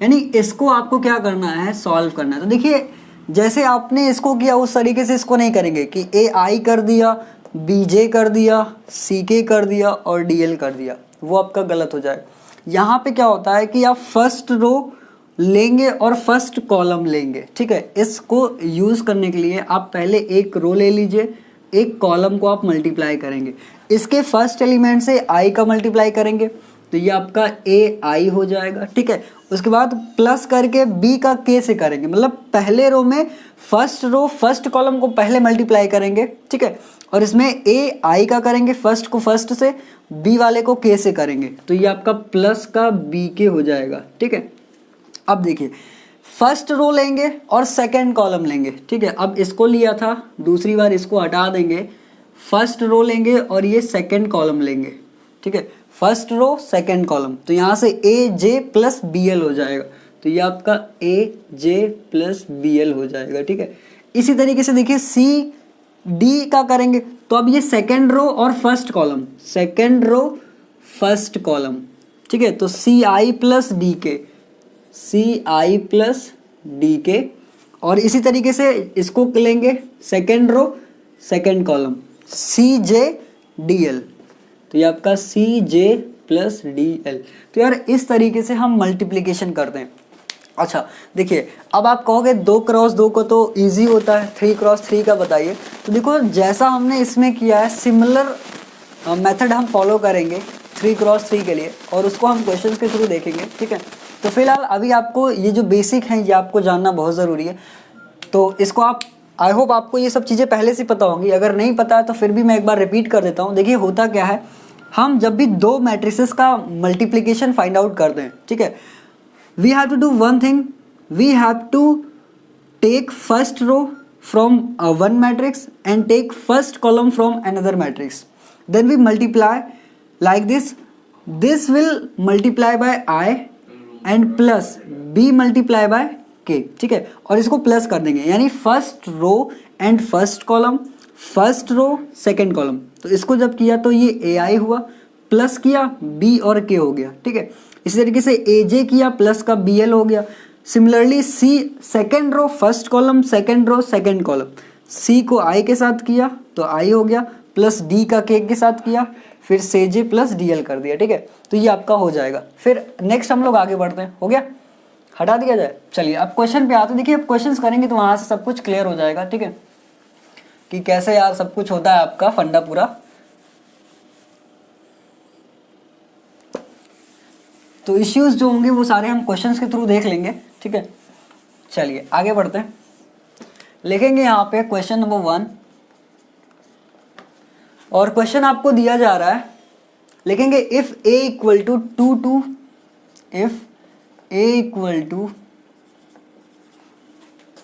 यानी इसको आपको क्या करना है, सॉल्व करना है। तो देखिए जैसे आपने इसको किया उस तरीके से इसको नहीं करेंगे कि A I कर दिया, B J कर दिया, C K कर दिया और D L कर दिया, वो आपका गलत हो जाए। यहाँ पे क्या होता है कि आप फर्स्ट रो लेंगे और फर्स्ट कॉलम लेंगे, ठीक है। इसको यूज़ करने के लिए आप पहले एक रो ले लीजिए, एक कॉलम को आप मल्टीप्लाई करेंगे, इसके फर्स्ट एलिमेंट से I का मल्टीप्लाई करेंगे तो ये आपका AI हो जाएगा, ठीक है। उसके बाद प्लस करके B का K से करेंगे, मतलब पहले रो में फर्स्ट रो फर्स्ट कॉलम को पहले मल्टीप्लाई करेंगे, ठीक है, और इसमें AI का करेंगे फर्स्ट को फर्स्ट से, B वाले को K से करेंगे, तो ये आपका प्लस का BK हो जाएगा, ठीक है। अब देखिए फर्स्ट रो लेंगे और सेकंड कॉलम लेंगे, ठीक है। अब इसको लिया था, दूसरी बार इसको हटा देंगे, फर्स्ट रो लेंगे और ये सेकंड कॉलम लेंगे, ठीक है, फर्स्ट रो सेकंड कॉलम, तो यहाँ से AJ प्लस BL हो जाएगा, तो ये आपका AJ प्लस BL हो जाएगा, ठीक है। इसी तरीके से देखिए CD का करेंगे, तो अब ये सेकंड रो और first column, second row first column, ठीक है, तो CI plus DK, CI plus DK, और इसी तरीके से इसको लेंगे second row second column CJ DL, तो ये आपका CJ प्लस DL। तो यार इस तरीके से हम मल्टीप्लिकेशन करते हैं। अच्छा देखिए अब आप कहोगे 2 क्रॉस 2 को तो इजी होता है, 3 क्रॉस 3 का बताइए। तो देखो जैसा हमने इसमें किया है सिमिलर मेथड हम फॉलो करेंगे 3 क्रॉस 3 के लिए, और उसको हम क्वेश्चन के थ्रू देखेंगे, ठीक है। तो फिलहाल अभी आपको ये जो बेसिक हैं ये आपको जानना बहुत ज़रूरी है, तो इसको आप आई होप आपको ये सब चीज़ें पहले से पता होंगी, अगर नहीं पता है तो फिर भी मैं एक बार रिपीट कर देता हूँ। देखिए होता क्या है, हम जब भी दो मैट्रिसेस का मल्टीप्लिकेशन फाइंड आउट करते हैं, ठीक है, we have to do one thing, we have to take first row from one matrix and take first column from another matrix, then we multiply like this will multiply by I and plus B multiply by K, ठीक है, और इसको plus कर देंगे, यानी first row and first column, first row second column. तो इसको जब किया तो ये AI हुआ, प्लस किया B और K हो गया, ठीक है। इसी तरीके से AJ किया, प्लस का BL हो गया। Similarly C second row first column, second row second column, C को I के साथ किया तो I हो गया, प्लस D का K के साथ किया, फिर CJ प्लस DL कर दिया, ठीक है। तो ये आपका हो जाएगा। फिर नेक्स्ट हम लोग आगे बढ़ते हैं, हो गया, हटा दिया जाए। चलिए अब क्वेश्चन पे आते हैं। देखिए अब क्वेश्चंस करेंगे तो वहाँ से सब कुछ क्लियर हो जाएगा, ठीक है, कि कैसे यार सब कुछ होता है आपका फंडा पूरा। तो इश्यूज जो होंगे वो सारे हम क्वेश्चंस के थ्रू देख लेंगे, ठीक है। चलिए आगे बढ़ते हैं। लिखेंगे यहाँ पे क्वेश्चन नंबर 1, और क्वेश्चन आपको दिया जा रहा है, लिखेंगे if A equal to 2, if A equal to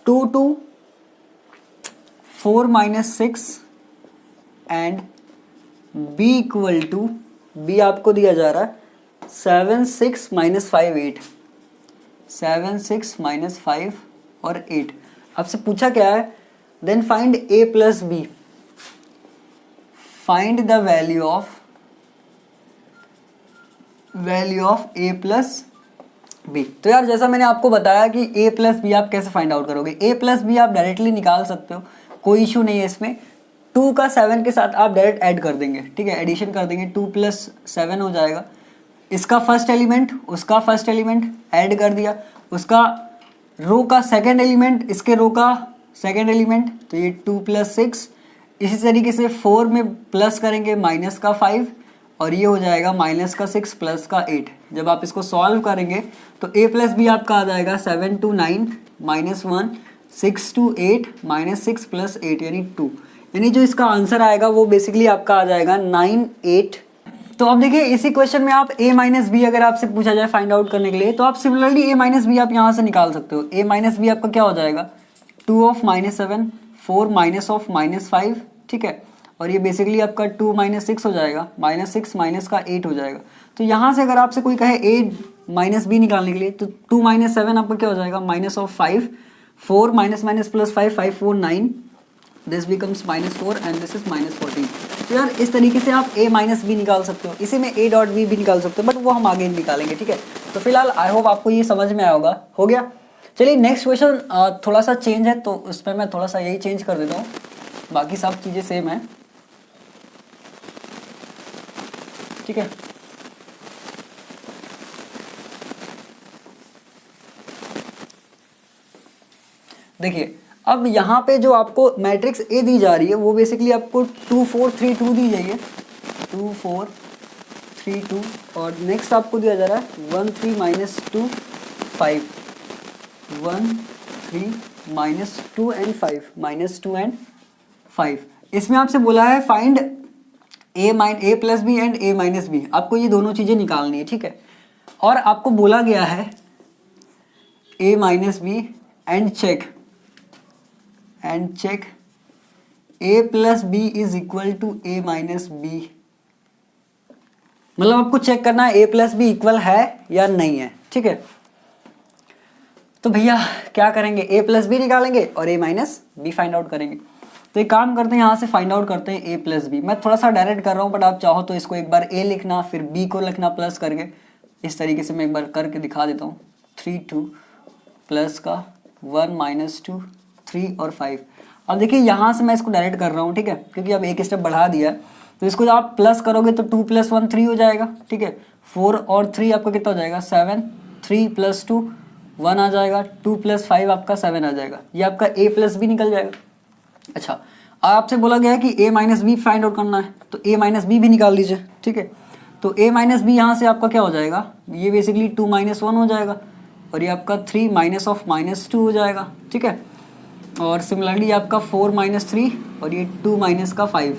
2 4 - 6 and B equal to, B आपको दिया जा रहा है 7 6 - 5 8, 7 6 - 5 और 8। आपसे पूछा क्या है, then find A plus B, find the value of A plus B। तो यार जैसा मैंने आपको बताया कि A प्लस B आप कैसे फाइंड आउट करोगे, A प्लस B आप डायरेक्टली निकाल सकते हो, कोई इशू नहीं है इसमें। 2 का 7 के साथ आप डायरेक्ट ऐड कर देंगे, ठीक है, एडिशन कर देंगे, 2 + 7 हो जाएगा। इसका फर्स्ट एलिमेंट उसका फर्स्ट एलिमेंट ऐड कर दिया, उसका रो का सेकंड एलिमेंट इसके रो का सेकंड एलिमेंट, तो ये 2 + 6। इसी तरीके से 4 में प्लस करेंगे माइनस का 5, और ये हो जाएगा माइनस का 6 प्लस का 8। जब आप इसको सॉल्व करेंगे तो A प्लस B आपका आ जाएगा 7 to 9 -1, 6 to 8 -6 + 8 यानी 2, यानी जो इसका आंसर आएगा वो बेसिकली आपका आ जाएगा 9 8। तो अब देखिए इसी क्वेश्चन में आप A - B अगर आपसे पूछा जाए फाइंड आउट करने के लिए, तो आप सिमिलरली A - B आप यहाँ से निकाल सकते हो। A - B आपका क्या हो जाएगा, 2 of -7, 4 - of -5, ठीक है, और ये बेसिकली आपका 2 माइनस 6 हो जाएगा, -6 माइनस का 8 हो जाएगा। तो यहाँ से अगर आपसे कोई कहे a माइनस बी निकालने के लिए, तो 2 माइनस 7 आपका क्या हो जाएगा, minus of 5, 4 minus minus plus 5, 5 4 9, this becomes -4 and this is -14। तो यार इस तरीके से आप a माइनस बी निकाल सकते हो, इसी में a डॉट बी भी निकाल सकते हो, बट वो हम आगे निकालेंगे, ठीक है। तो फिलहाल आई होप आपको ये समझ में आया होगा, हो गया। चलिए नेक्स्ट क्वेश्चन थोड़ा सा चेंज है, तो उसमें मैं थोड़ा सा यही चेंज कर देता हूँ, बाकी सब चीज़ें सेम है, ठीक है। देखिए अब यहाँ पे जो आपको मैट्रिक्स ए दी जा रही है वो बेसिकली आपको 2 4 3 2 दी जाइए, 2 4 3 2, और नेक्स्ट आपको दिया जा रहा है 1 3 minus 2 5, 1 3 minus 2 and 5, minus 2 and 5। इसमें आपसे बोला है find A plus B and A minus B, आपको ये दोनों चीज़ें निकालनी है, ठीक है। और आपको बोला गया है a minus b and check a plus b is equal to a minus b, मतलब आपको चेक करना है a प्लस बी इक्वल है या नहीं है, ठीक है। तो भैया क्या करेंगे, a प्लस बी निकालेंगे और a minus B find out करेंगे। तो एक काम करते हैं, यहाँ से फाइंड आउट करते हैं a प्लस बी। मैं थोड़ा सा डायरेक्ट कर रहा हूँ, बट आप चाहो तो इसको एक बार a लिखना फिर b को लिखना प्लस करके, इस तरीके से मैं एक बार करके दिखा देता हूँ। 3 2 प्लस का 1 माइनस 2 3 और 5। अब देखिए यहाँ से मैं इसको डायरेक्ट कर रहा हूँ, ठीक है, क्योंकि अब एक स्टेप बढ़ा दिया है। तो इसको जब आप प्लस करोगे तो 2 + 1 3 हो जाएगा, ठीक है। 4 और 3 आपका कितना हो जाएगा 7, 3 + 2 1 आ जाएगा, 2 + 5 आपका 7 आ जाएगा, ये आपका a प्लस बी निकल जाएगा। अच्छा आपसे बोला गया है कि a minus B find out करना है, तो a माइनस बी भी निकाल लीजिए, ठीक है। तो a माइनस बी यहाँ से आपका क्या हो जाएगा, ये बेसिकली 2 - 1 हो जाएगा, और ये आपका 3 माइनस ऑफ -2 हो जाएगा, ठीक है। और सिमिलरली आपका 4 - 3 और ये 2 माइनस का 5।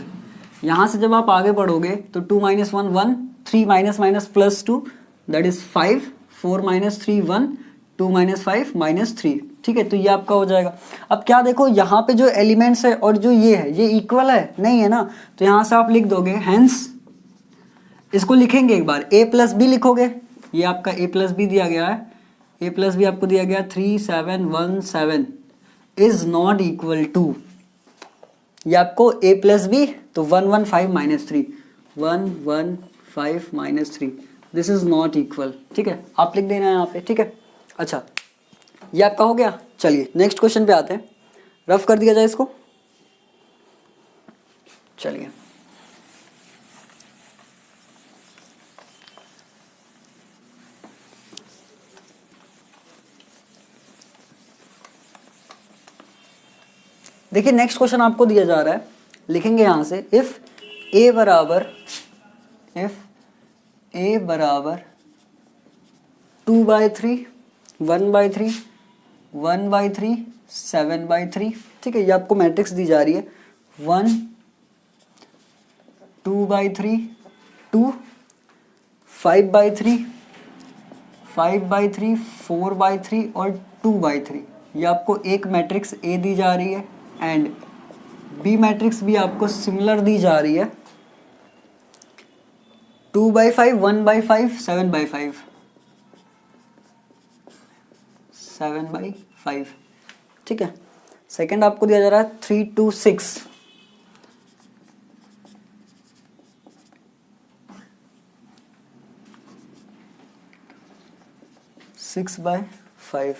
यहाँ से जब आप आगे बढ़ोगे तो 2 - 1 1, 3 minus minus plus 2 that is 5, 4 - 3 1, 2 - 5 -3, ठीक है। तो ये आपका हो जाएगा। अब क्या देखो यहाँ पे जो एलिमेंट्स है और जो ये है ये इक्वल है नहीं है ना, तो यहाँ से आप लिख दोगे हैंस, इसको लिखेंगे एक बार a प्लस बी लिखोगे, ये आपका a प्लस बी दिया गया है, a प्लस बी आपको दिया गया 3 7 1 7 इज नॉट इक्वल टू, ये आपको a प्लस बी तो 1 1 5 -3, 1 1 5 -3, दिस इज नॉट इक्वल, ठीक है, आप लिख देना है यहाँ पे, ठीक है। अच्छा ये आपका हो गया। चलिए नेक्स्ट क्वेश्चन पे आते हैं, रफ कर दिया जाए इसको। चलिए देखिए नेक्स्ट क्वेश्चन आपको दिया जा रहा है, लिखेंगे यहाँ से इफ a बराबर 2/3 1/3 1/3 7/3, ठीक है। ये आपको मैट्रिक्स दी जा रही है 1 2/3 2 5/3 5/3 4/3 और 2/3। ये आपको एक मैट्रिक्स A दी जा रही है एंड B मैट्रिक्स भी आपको सिमिलर दी जा रही है 2/5 1/5 7/5 7/5, ठीक है। सेकंड आपको दिया जा रहा है 3 2 6 6/5,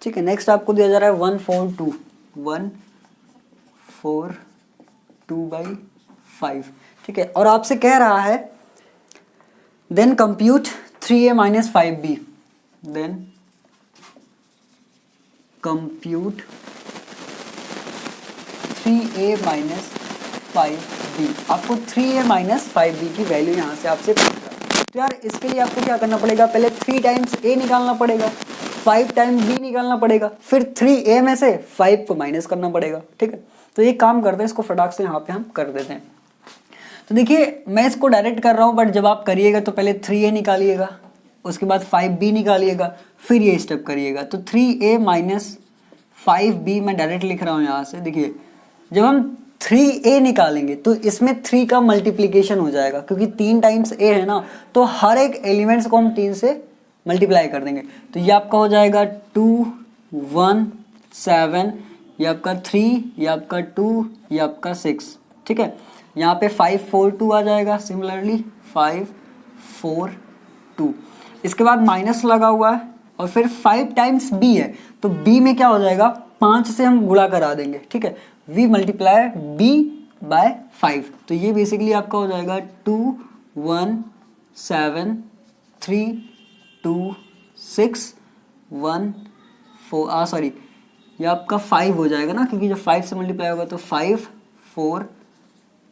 ठीक है। नेक्स्ट आपको दिया जा रहा है 1 4 2 1 4 2/5, ठीक है। और आपसे कह रहा है then compute 3a - 5b, then compute 3a - 5b। आपको 3a - 5b की वैल्यू यहाँ से आपसे तो यार इसके लिए आपको क्या करना पड़ेगा, पहले 3 टाइम्स a निकालना पड़ेगा, 5 टाइम्स b निकालना पड़ेगा, फिर 3a में से 5 को माइनस करना पड़ेगा, ठीक है। तो ये काम करते हैं, इसको फटाक से यहाँ पे हम कर देते हैं। तो देखिए मैं इसको डायरेक्ट कर रहा हूँ, बट जब आप करिएगा तो पहले 3a निकालिएगा, उसके बाद 5b निकालिएगा, फिर ये स्टेप करिएगा। तो 3a - 5b मैं डायरेक्ट लिख रहा हूँ यहाँ से। देखिए जब हम 3a निकालेंगे तो इसमें 3 का मल्टीप्लिकेशन हो जाएगा, क्योंकि 3 टाइम्स a है ना, तो हर एक एलिमेंट्स को हम 3 से मल्टीप्लाई कर देंगे। तो ये आपका हो जाएगा 2 1 7, ये आपका 3, ये आपका 2, ये आपका 6, ठीक है। यहाँ पे 5 4 2 आ जाएगा, सिमिलरली 5 4 2। इसके बाद माइनस लगा हुआ है और फिर 5 टाइम्स b है, तो b में क्या हो जाएगा, 5 से हम गुणा करा देंगे, ठीक है। v मल्टीप्लाई b बाय 5, तो ये बेसिकली आपका हो जाएगा 2 1 7 3 2 6 1 4, सॉरी ये आपका 5 हो जाएगा ना, क्योंकि जब 5 से मल्टीप्लाई होगा तो 5 4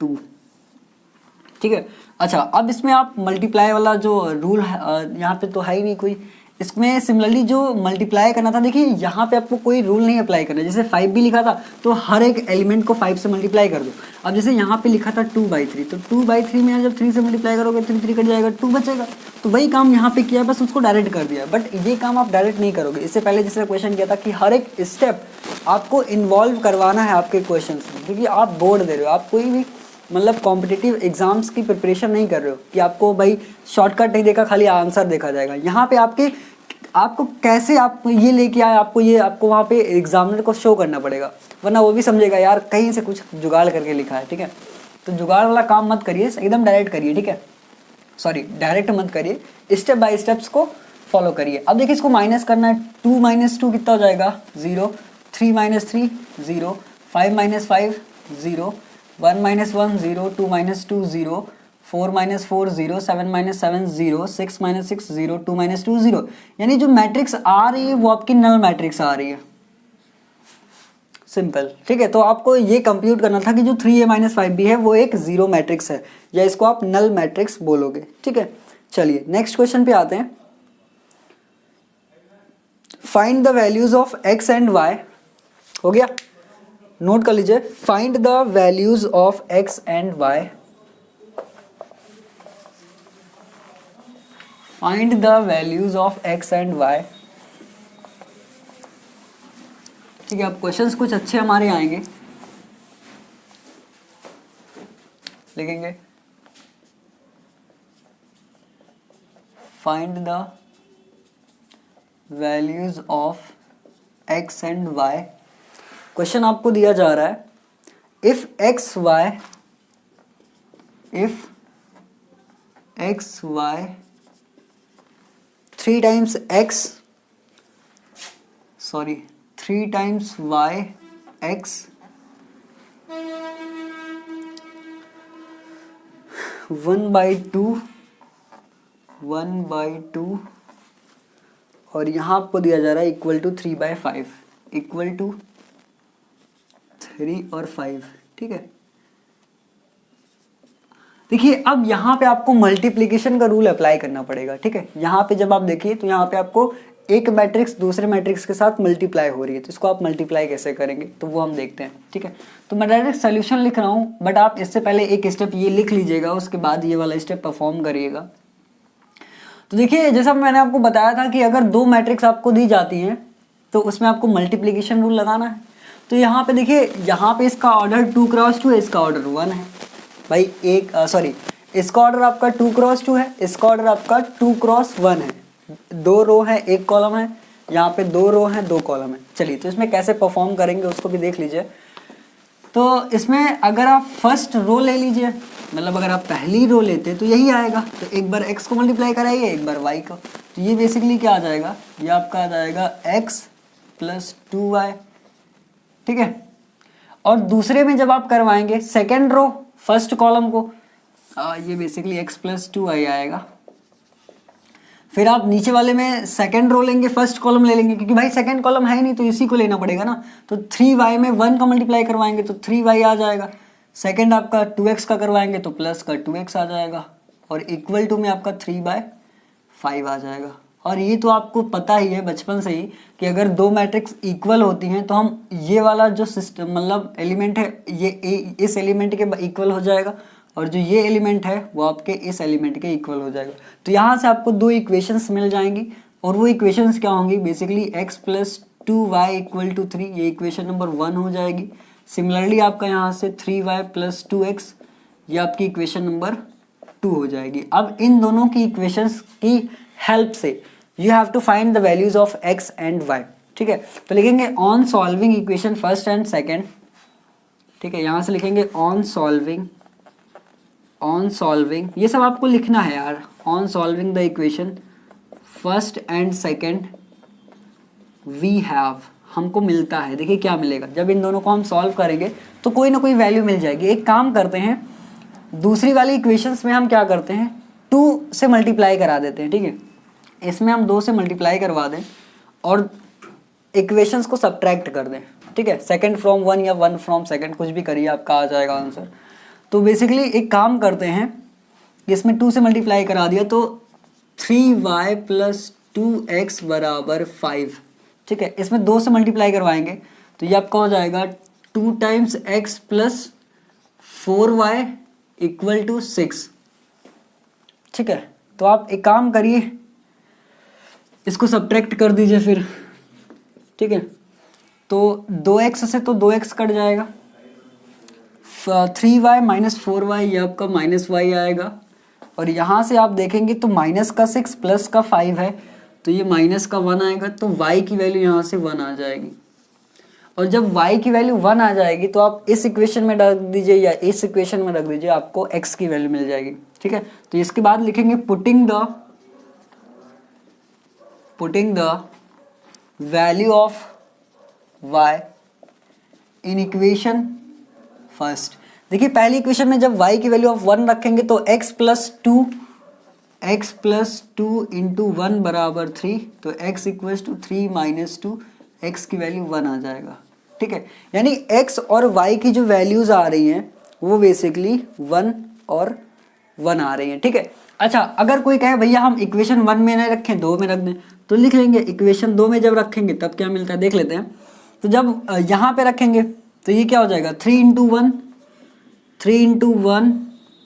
2, ठीक है। अच्छा, अब इसमें आप मल्टीप्लाई वाला जो रूल है यहाँ पे तो है ही नहीं कोई, इसमें सिमिलरली जो मल्टीप्लाई करना था, देखिए यहाँ पे आपको कोई रूल नहीं अप्लाई करना है। जैसे 5 भी लिखा था तो हर एक एलिमेंट को 5 से मल्टीप्लाई कर दो। अब जैसे यहाँ पे लिखा था 2/3, तो 2/3 में जब 3 से मल्टीप्लाई करोगे 3 3 कट जाएगा, 2 बचेगा। तो वही काम यहाँ पे किया, बस उसको डायरेक्ट कर दिया। बट ये काम आप डायरेक्ट नहीं करोगे, इससे पहले जैसे क्वेश्चन किया था कि हर एक स्टेप आपको इन्वॉल्व करवाना है आपके क्वेश्चन में, क्योंकि आप बोर्ड दे रहे हो, आप कोई भी मतलब कॉम्पिटिटिव एग्जाम्स की प्रिपरेशन नहीं कर रहे हो कि आपको भाई शॉर्टकट नहीं देखा खाली आंसर देखा जाएगा। यहाँ पे आपको कैसे आप ये लेके आए, आपको वहाँ पे एग्जामिनर को शो करना पड़ेगा, वरना वो भी समझेगा यार कहीं से कुछ जुगाड़ करके लिखा है, ठीक है। तो जुगाड़ वाला काम मत करिए, एकदम डायरेक्ट करिए, ठीक है। सॉरी, डायरेक्ट मत करिए, स्टेप बाय स्टेप्स को फॉलो करिए। अब देखिए इसको माइनस करना है, 2 - 2 कितना हो जाएगा, 0, 3 - 3 0, 5 - 5 0, 1 - 1 0, 2 - 2 0, 4 - 4 0, 7 - 7 0, 6 - 6 0, 2 - 2 0। यानी जो मैट्रिक्स आ रही है वो आपकी नल मैट्रिक्स आ रही है, सिंपल, ठीक है। तो आपको ये कंप्यूट करना था कि जो 3a - 5b है वो एक जीरो मैट्रिक्स है, या इसको आप नल मैट्रिक्स बोलोगे, ठीक है। चलिए नेक्स्ट क्वेश्चन पे आते हैं। Find the values of x and y, हो गया, नोट कर लीजिए। Find the values of x and y, find the values of x and y, ठीक है। अब क्वेश्चंस कुछ अच्छे हमारे आएंगे, लिखेंगे find the values of x and y। Question आपको दिया जा रहा है if x y 3 times x, sorry 3 times y x 1/2 और यहाँ आपको दिया जा रहा है इक्वल टू 3/5, इक्वल टू 3 और 5, ठीक है। देखिए अब यहाँ पे आपको मल्टीप्लिकेशन का रूल अप्लाई करना पड़ेगा, ठीक है। यहाँ पे जब आप देखिए तो यहाँ पे आपको एक मैट्रिक्स दूसरे मैट्रिक्स के साथ मल्टीप्लाई हो रही है, तो इसको आप मल्टीप्लाई कैसे करेंगे तो वो हम देखते हैं, ठीक है। तो मैं डायरेक्ट सोल्यूशन लिख रहा हूँ, बट आप इससे पहले एक स्टेप ये लिख लीजिएगा, उसके बाद ये वाला स्टेप परफॉर्म करिएगा। तो देखिए जैसा मैंने आपको बताया था कि अगर 2 मैट्रिक्स आपको दी जाती हैं तो उसमें आपको मल्टीप्लिकेशन रूल लगाना है। तो यहाँ पे देखिए, यहाँ पे इसका ऑर्डर 2 × 2 है, इसका ऑर्डर 1 है भाई, इसका ऑर्डर आपका 2 × 2 है, इसका ऑर्डर आपका 2 × 1 है। 2 रो है 1 कॉलम है, यहाँ पे 2 रो है 2 कॉलम है। चलिए तो इसमें कैसे परफॉर्म करेंगे उसको भी देख लीजिए। तो इसमें अगर आप फर्स्ट रो ले लीजिए, मतलब अगर आप पहली रो लेते तो यही आएगा, तो एक बार x को मल्टीप्लाई कराइए, एक बार y को, तो ये बेसिकली क्या आ जाएगा, ये आपका आ जाएगा x + 2y, ठीक है। और दूसरे में जब आप करवाएंगे सेकेंड रो फर्स्ट कॉलम को, ये बेसिकली x + 2y आएगा। फिर आप नीचे वाले में सेकंड रो लेंगे, फर्स्ट कॉलम ले लेंगे, क्योंकि भाई सेकंड कॉलम है ही नहीं तो इसी को लेना पड़ेगा ना। तो 3y में 1 का मल्टीप्लाई करवाएंगे तो 3y आ जाएगा। सेकंड आपका 2x का करवाएंगे तो प्लस का 2x आ जाएगा, और इक्वल टू में आपका 3/5 आ जाएगा। और ये तो आपको पता ही है बचपन से ही कि अगर 2 मैट्रिक्स इक्वल होती हैं तो हम ये वाला जो सिस्टम मतलब एलिमेंट है ये इस एलिमेंट के इक्वल हो जाएगा, और जो ये एलिमेंट है वो आपके इस एलिमेंट के इक्वल हो जाएगा। तो यहाँ से आपको 2 इक्वेशंस मिल जाएंगी, और वो इक्वेशंस क्या होंगी, बेसिकली x + 2y = 3, ये इक्वेशन नंबर 1 हो जाएगी। सिमिलरली आपका यहाँ से 3y प्लस 2x, ये आपकी इक्वेशन नंबर 2 हो जाएगी। अब इन दोनों की इक्वेशंस की हेल्प से you have to find the values of x and y, ठीक है। तो लिखेंगे on solving equation first and second, ठीक है। यहाँ से लिखेंगे ऑन सॉल्विंग, ये सब आपको लिखना है यार, on solving the equation first and second we have, हमको मिलता है। देखिए क्या मिलेगा, जब इन दोनों को हम सॉल्व करेंगे तो कोई ना कोई वैल्यू मिल जाएगी। एक काम करते हैं, दूसरी वाली इक्वेशंस में हम क्या करते हैं, 2 से मल्टीप्लाई करा देते हैं, ठीक है। इसमें हम 2 से मल्टीप्लाई करवा दें और इक्वेशंस को सब्ट्रैक्ट कर दें, ठीक है। सेकंड फ्रॉम 1 या 1 फ्रॉम सेकंड, कुछ भी करिए, आपका आ जाएगा आंसर। तो बेसिकली एक काम करते हैं, इसमें 2 से मल्टीप्लाई करा दिया तो 3y प्लस 2x बराबर 5, ठीक है। इसमें 2 से मल्टीप्लाई करवाएंगे तो ये आपका हो जाएगा 2 times x plus 4y equal to 6, ठीक है। तो आप एक काम करिए, इसको सब्ट्रैक्ट कर दीजिए फिर, ठीक है। तो 2x से तो 2x कट जाएगा, 3y माइनस 4y, ये आपका माइनस y आएगा। और यहाँ से आप देखेंगे तो माइनस का 6 प्लस का 5 है, तो ये माइनस का 1 आएगा, तो y की वैल्यू यहाँ से 1 आ जाएगी। और जब y की वैल्यू 1 आ जाएगी तो आप इस इक्वेशन में रख दीजिए या इस इक्वेशन में रख दीजिए, आपको x की वैल्यू मिल जाएगी, ठीक है। तो इसके बाद लिखेंगे putting the value of y in equation first. देखिए पहली इक्वेशन में जब y की वैल्यू ऑफ 1 रखेंगे तो x प्लस 2 इंटू 1 बराबर 3, तो x equals to 3 minus 2, x की वैल्यू 1 आ जाएगा, ठीक है। यानी x और y की जो वैल्यूज आ रही हैं वो बेसिकली 1 और 1 आ रही हैं, ठीक है। अच्छा, अगर कोई कहे भैया हम इक्वेशन 1 में नहीं रखें, 2 में रख दें, तो लिख लेंगे इक्वेशन 2 में जब रखेंगे तब क्या मिलता है देख लेते हैं। तो जब यहाँ पे रखेंगे तो ये क्या हो जाएगा, 3 इंटू 1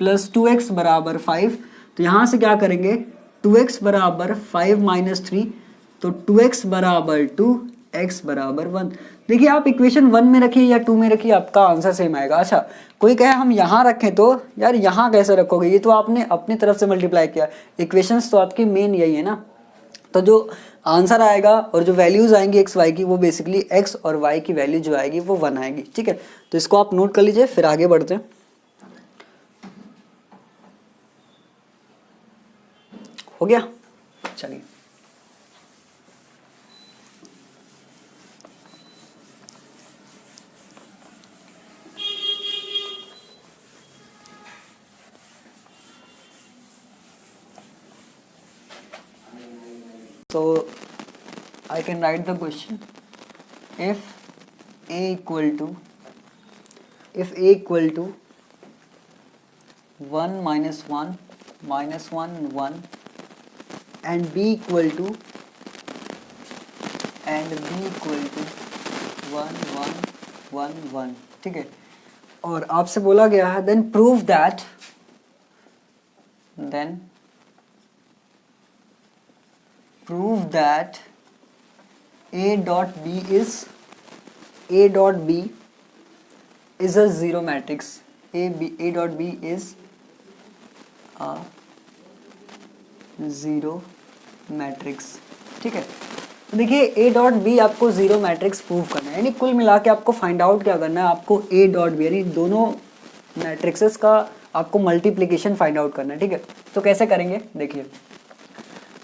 प्लस 2x बराबर 5। तो यहाँ से क्या करेंगे, 2x बराबर 5 माइनस 3, तो 2x बराबर 2, x बराबर 1। देखिए आप इक्वेशन 1 में रखिए या 2 में रखिए, आपका आंसर सेम आएगा। अच्छा, कोई कहे हम यहाँ रखें, तो यार यहाँ कैसे रखोगे, ये तो आपने अपनी तरफ से मल्टीप्लाई किया, इक्वेशंस तो आपकी मेन यही है ना। तो जो आंसर आएगा और जो वैल्यूज आएंगी एक्स वाई की, वो बेसिकली एक्स और वाई की वैल्यू जो आएगी वो 1 आएगी, ठीक है। तो इसको आप नोट कर लीजिए, फिर आगे बढ़ते हैं। हो गया, चलिए। So I can write the question, if a equal to 1 minus 1 minus 1 1 and b equal to 1 1 1 1, ठीक है। और आपसे बोला गया है then prove that a dot b is a zero matrix. A dot b is a zero matrix, ठीक है। तो देखिए a डॉट b आपको जीरो मैट्रिक्स प्रूव करना है, यानी कुल मिला के आपको फाइंड आउट क्या करना है, आपको a डॉट b यानी दोनों मैट्रिक्सेस का आपको मल्टीप्लिकेशन फाइंड आउट करना है, ठीक है। तो कैसे करेंगे देखिए,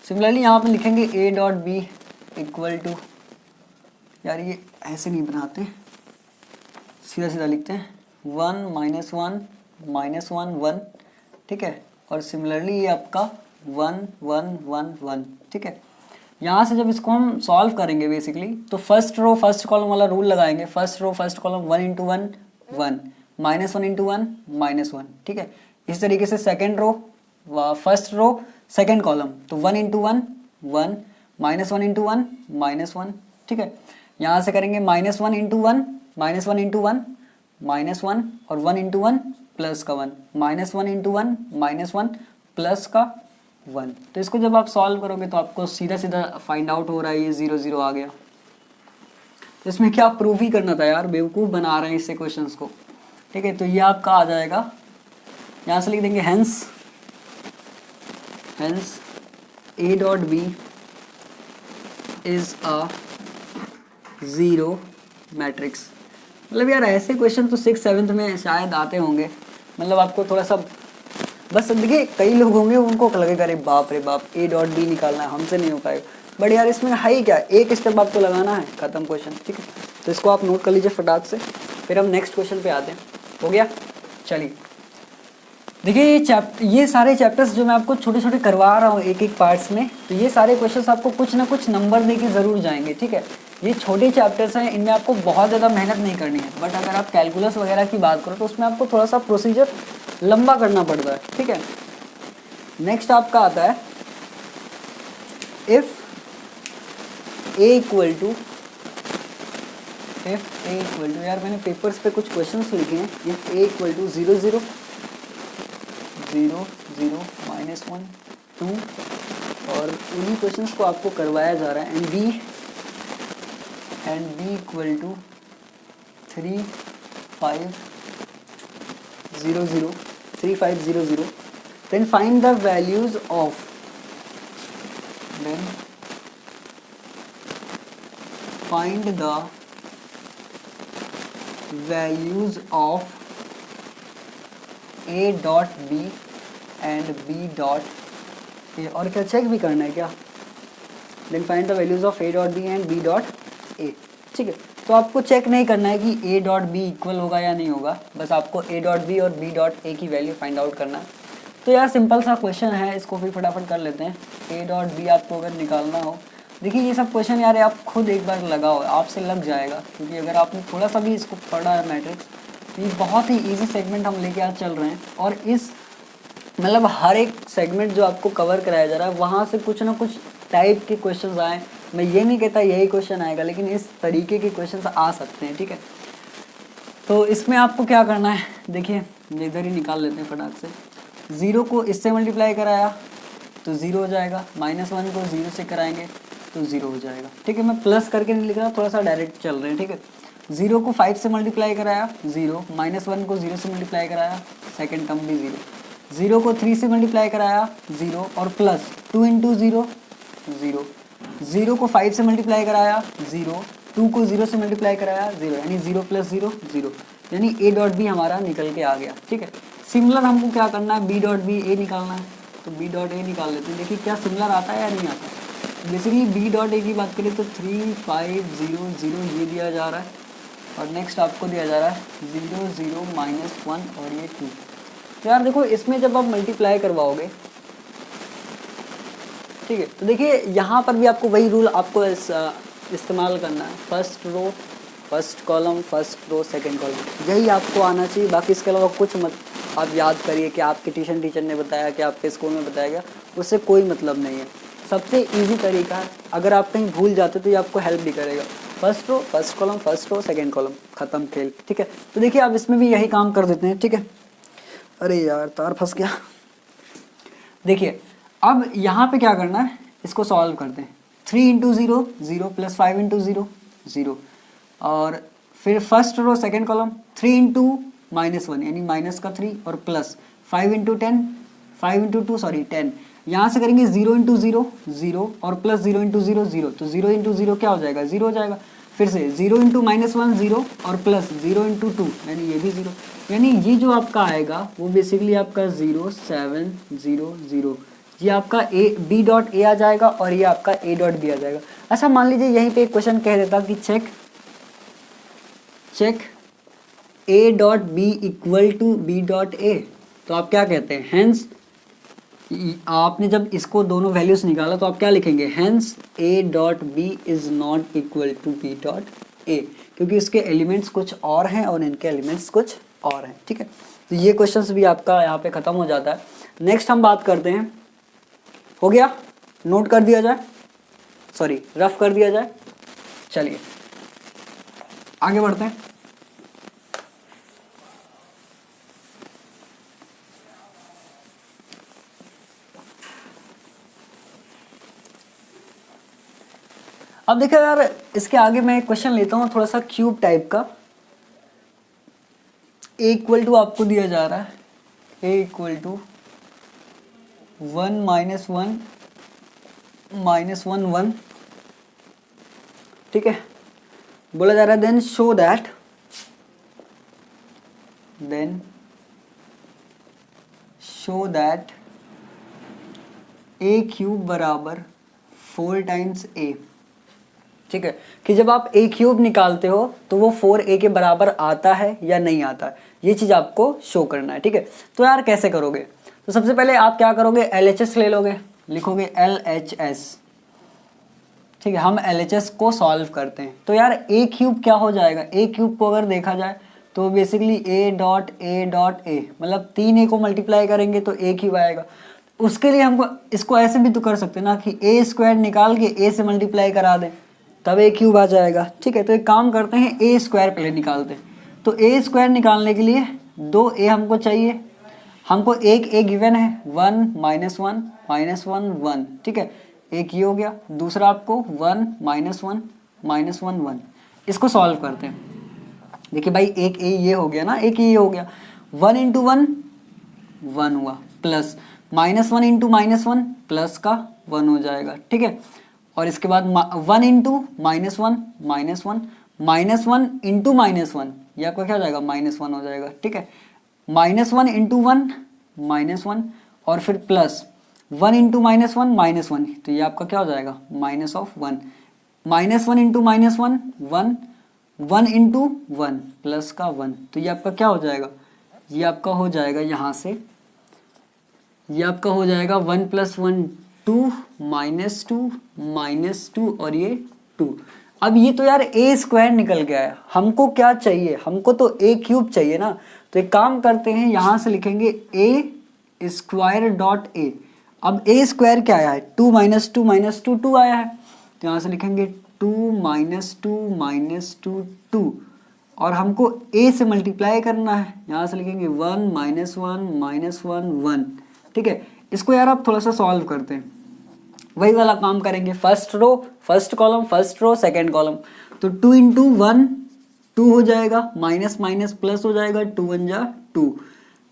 सिमिलरली यहाँ पे लिखेंगे a dot b equal to, यार ये ऐसे नहीं बनाते, सीधा सीधा लिखते हैं 1 माइनस 1 माइनस 1 1, ठीक है। और सिमिलरली ये आपका 1 1 1 1, ठीक है। यहाँ से जब इसको हम सॉल्व करेंगे बेसिकली, तो फर्स्ट रो फर्स्ट कॉलम वाला रूल लगाएंगे, first row first column 1 into 1 1 minus 1 into 1 minus 1, ठीक है। इस तरीके से second row first row second column, तो 1 इंटू 1 1 माइनस 1 इंटू 1 माइनस 1, ठीक है। यहाँ से करेंगे minus 1 into 1 minus 1 into 1 minus 1 और 1 इंटू 1 प्लस का 1 माइनस 1 इंटू 1 माइनस 1 प्लस का 1। तो इसको जब आप सॉल्व करोगे तो आपको सीधा सीधा फाइंड आउट हो रहा है, ये 0 0 आ गया। तो इसमें क्या प्रूफ ही करना था यार, बेवकूफ़ बना रहे हैं इससे क्वेश्चंस को। ठीक है, तो ये आपका आ जाएगा, यहाँ से लिख देंगे hence A dot B is a zero matrix. मतलब यार ऐसे क्वेश्चन तो 6th 7th में शायद आते होंगे, मतलब आपको थोड़ा सा बस देखिए कई लोग होंगे उनको लगेगा अरे बाप रे बाप ए डॉट बी निकालना है, हमसे नहीं हो पाएगा, बट यार इसमें है ही क्या, एक स्टेप आपको लगाना है, खत्म क्वेश्चन। ठीक है, तो इसको आप नोट कर लीजिए फटाक से, फिर हम नेक्स्ट क्वेश्चन पे आते हैं। हो गया, चलिए देखिए ये सारे चैप्टर्स जो मैं आपको छोटे छोटे करवा रहा हूँ एक एक पार्ट्स में, तो ये सारे क्वेश्चंस आपको कुछ ना कुछ नंबर दे के ज़रूर जाएंगे। ठीक है, ये छोटे चैप्टर्स हैं, इनमें आपको बहुत ज़्यादा मेहनत नहीं करनी है, बट अगर आप कैलकुलस वगैरह की बात करो तो उसमें आपको थोड़ा सा प्रोसीजर लंबा करना पड़ता है। ठीक है, नेक्स्ट आपका आता है इफ़ ए इक्वल टू यार मैंने पेपर्स पे कुछ क्वेश्चंस लिखे हैं। इफ़ ए इक्वल टू 0 0 0 0 -1 2, और उन्हीं क्वेश्चंस को आपको करवाया जा रहा है। And B equal to 3 5 0 0 3 5 0 0, then find the values of a dot B and b dot A, और क्या चेक भी करना है क्या, then find the values of a dot B and b dot A. ठीक है, तो आपको चेक नहीं करना है कि a डॉट बी इक्वल होगा या नहीं होगा, बस आपको a डॉट बी और b डॉट ए की वैल्यू फाइंड आउट करना है। तो यार सिंपल सा क्वेश्चन है, इसको भी फटाफट कर लेते हैं। a डॉट बी आपको अगर निकालना हो, देखिए ये सब क्वेश्चन यार आप खुद एक बार लगाओ, आपसे लग जाएगा, क्योंकि अगर आपने थोड़ा सा भी इसको पढ़ा है मैट्रिक्स, तो ये बहुत ही इजी सेगमेंट हम लेके आज चल रहे हैं, और इस मतलब हर एक सेगमेंट जो आपको कवर कराया जा रहा है वहाँ से कुछ ना कुछ टाइप के क्वेश्चंस आए। मैं ये नहीं कहता यही क्वेश्चन आएगा, लेकिन इस तरीके के क्वेश्चंस आ सकते हैं। ठीक है, तो इसमें आपको क्या करना है, देखिए इधर ही निकाल लेते हैं फटाक से। 0 को इससे मल्टीप्लाई कराया तो 0 हो जाएगा, -1 को 0 से कराएंगे तो 0 हो जाएगा। ठीक है, मैं प्लस करके नहीं लिख रहा, थोड़ा सा डायरेक्ट चल रहे हैं। ठीक है, 0 को 5 से मल्टीप्लाई कराया 0, -1 को 0 से मल्टीप्लाई कराया, सेकेंड टर्म भी 0, 0 को 3 से मल्टीप्लाई कराया 0, और प्लस 2 इंटू 0 0, 0 को 5 से मल्टीप्लाई कराया 0, 2 को 0 से मल्टीप्लाई कराया 0, यानी 0 + 0 0, यानी a डॉट बी हमारा निकल के आ गया। ठीक है, सिमिलर हमको क्या करना है, b डॉट बी ए निकालना है, तो b डॉट ए निकाल लेते हैं। देखिए क्या सिमिलर आता है या नहीं आता। बेसिकली b डॉट ए की बात करें तो 3 5 0 0 ये दिया जा रहा है, और नेक्स्ट आपको दिया जा रहा है 0 0 -1 और ये 2। तो यार देखो इसमें जब आप मल्टीप्लाई करवाओगे, ठीक है, तो देखिए यहाँ पर भी आपको वही रूल आपको इस्तेमाल करना है, first row first column, first row second column, यही आपको आना चाहिए। बाकी इसके अलावा कुछ मत आप याद करिए कि आपके ट्यूशन टीचर ने बताया, कि आपके स्कूल में बताया गया, उससे कोई मतलब नहीं है। सबसे इजी तरीका है, अगर आप कहीं भूल जाते तो ये आपको हेल्प भी करेगा। First row first column, first row second column, खत्म खेल। ठीक है, तो देखिए आप इसमें भी यही काम कर देते हैं। ठीक है, अरे यार तार फंस गया। देखिए अब यहाँ पे क्या करना है, इसको सॉल्व करते हैं। 3 इंटू 0 0 + 5 इंटू 0 0, और फिर first row second column 3 into -1 यानी -3, और प्लस 5 इंटू 10 5 इंटू 2 सॉरी 10, यहाँ से करेंगे 0 इंटू 0 0, और प्लस 0 इंटू 0 0, तो 0 इंटू 0 क्या हो जाएगा, 0 हो जाएगा। फिर से 0 इंटू -1 0, और प्लस 0 इंटू 2 यानी ये भी 0, यानी ये जो आपका आएगा वो बेसिकली आपका 0 7 0 0, ये आपका बी डॉट ए आ जाएगा, और ये आपका ए डॉट बी आ जाएगा। अच्छा मान लीजिए यहीं पे एक क्वेश्चन कह देता कि check A dot B equal to B dot A, तो आप क्या कहते हैं, हेंस आपने जब इसको दोनों वैल्यूज निकाला तो आप क्या लिखेंगे, hence A dot B is not equal to B dot A, क्योंकि इसके एलिमेंट्स कुछ और हैं और इनके एलिमेंट्स कुछ और हैं। ठीक है, तो ये क्वेश्चंस भी आपका यहाँ पे खत्म हो जाता है। नेक्स्ट हम बात करते हैं, हो गया, नोट कर दिया जाए, सॉरी रफ कर दिया जाए। चलिए आगे बढ़ते हैं। अब देखो यार, इसके आगे मैं एक क्वेश्चन लेता हूँ थोड़ा सा क्यूब टाइप का। ए इक्वल टू आपको दिया जा रहा है, ए इक्वल टू 1 -1 -1 1, ठीक है। बोला जा रहा है then show that A cube बराबर 4 टाइम्स ए, ठीक है। कि जब आप ए क्यूब निकालते हो तो वो 4a के बराबर आता है या नहीं आता है, ये चीज़ आपको शो करना है, ठीक है। तो यार कैसे करोगे, तो सबसे पहले आप क्या करोगे, LHS ले लोगे, लिखोगे LHS, ठीक है। हम LHS को सॉल्व करते हैं। तो यार ए क्यूब क्या हो जाएगा, ए क्यूब को अगर देखा जाए तो बेसिकली a.a.a, मतलब 3a को मल्टीप्लाई करेंगे तो ए क्यूब आएगा। उसके लिए हमको इसको ऐसे भी तो कर सकते हैं ना कि ए स्क्वायर निकाल के ए से मल्टीप्लाई करा दें, तब ए क्यूब आ जाएगा, ठीक है। तो एक काम करते हैं, ए स्क्वायर पहले निकालते हैं। तो ए स्क्वायर निकालने के लिए 2a हमको चाहिए, हमको एक a गिवन है 1 -1 -1 1, ठीक है। एक ये हो गया, दूसरा आपको 1 -1 -1 1। इसको सॉल्व करते हैं। देखिए भाई, एक a ये हो गया ना, एक ये हो गया, 1 × 1 1 हुआ, प्लस -1 × -1 प्लस का 1 हो जाएगा, ठीक है। और इसके बाद 1 × -1 -1 ये आपका क्या हो जाएगा, -1 हो जाएगा, ठीक है। -1 × 1 -1 और फिर प्लस 1 × -1 तो ये आपका क्या हो जाएगा, -1 -1 × -1 1 1 × 1 प्लस का 1, तो ये आपका क्या हो जाएगा, ये आपका हो जाएगा यहाँ से, ये आपका हो जाएगा 1 + 1 2 -2 और ये 2। अब ये तो यार ए स्क्वायर निकल गया है, हमको क्या चाहिए, हमको तो ए क्यूब चाहिए ना। तो एक काम करते हैं, यहाँ से लिखेंगे ए स्क्वायर डॉट ए। अब ए स्क्वायर क्या आया है, 2 -2 -2 2 आया है, तो यहाँ से लिखेंगे 2 -2 2 और हमको ए से मल्टीप्लाई करना है, यहाँ से लिखेंगे 1 -1 -1 1, ठीक है। इसको यार आप थोड़ा सा सॉल्व करते हैं, वही वाला काम करेंगे, first row first column, first row second column. तो 2 × 1 2 हो जाएगा, माइनस माइनस प्लस हो जाएगा, 2 × 1 = 2।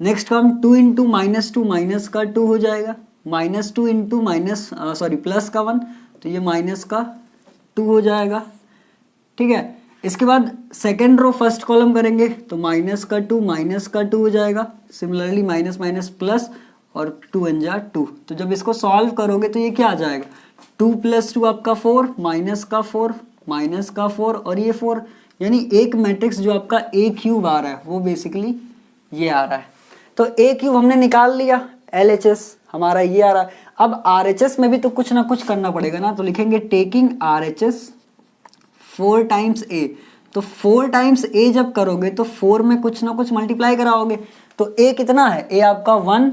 नेक्स्ट काम 2 × -2 माइनस का 2 हो जाएगा, -2 × प्लस का 1, तो ये माइनस का 2 हो जाएगा, ठीक है। इसके बाद सेकेंड रो फर्स्ट कॉलम करेंगे तो माइनस का 2 हो जाएगा, सिमिलरली माइनस माइनस प्लस और 2 × 1 = 2। तो जब इसको सॉल्व करोगे तो ये क्या आ जाएगा, 2 + 2 आपका 4, माइनस का 4 और ये 4, यानी एक मैट्रिक्स जो आपका ए क्यूब आ रहा है वो बेसिकली ये आ रहा है। तो ए क्यूब हमने निकाल लिया, LHS हमारा ये आ रहा है। अब RHS में भी तो कुछ ना कुछ करना पड़ेगा ना, तो लिखेंगे टेकिंग RHS 4 टाइम्स ए। तो 4 टाइम्स ए जब करोगे तो 4 में कुछ ना कुछ मल्टीप्लाई कराओगे, तो ए कितना है, ए आपका 1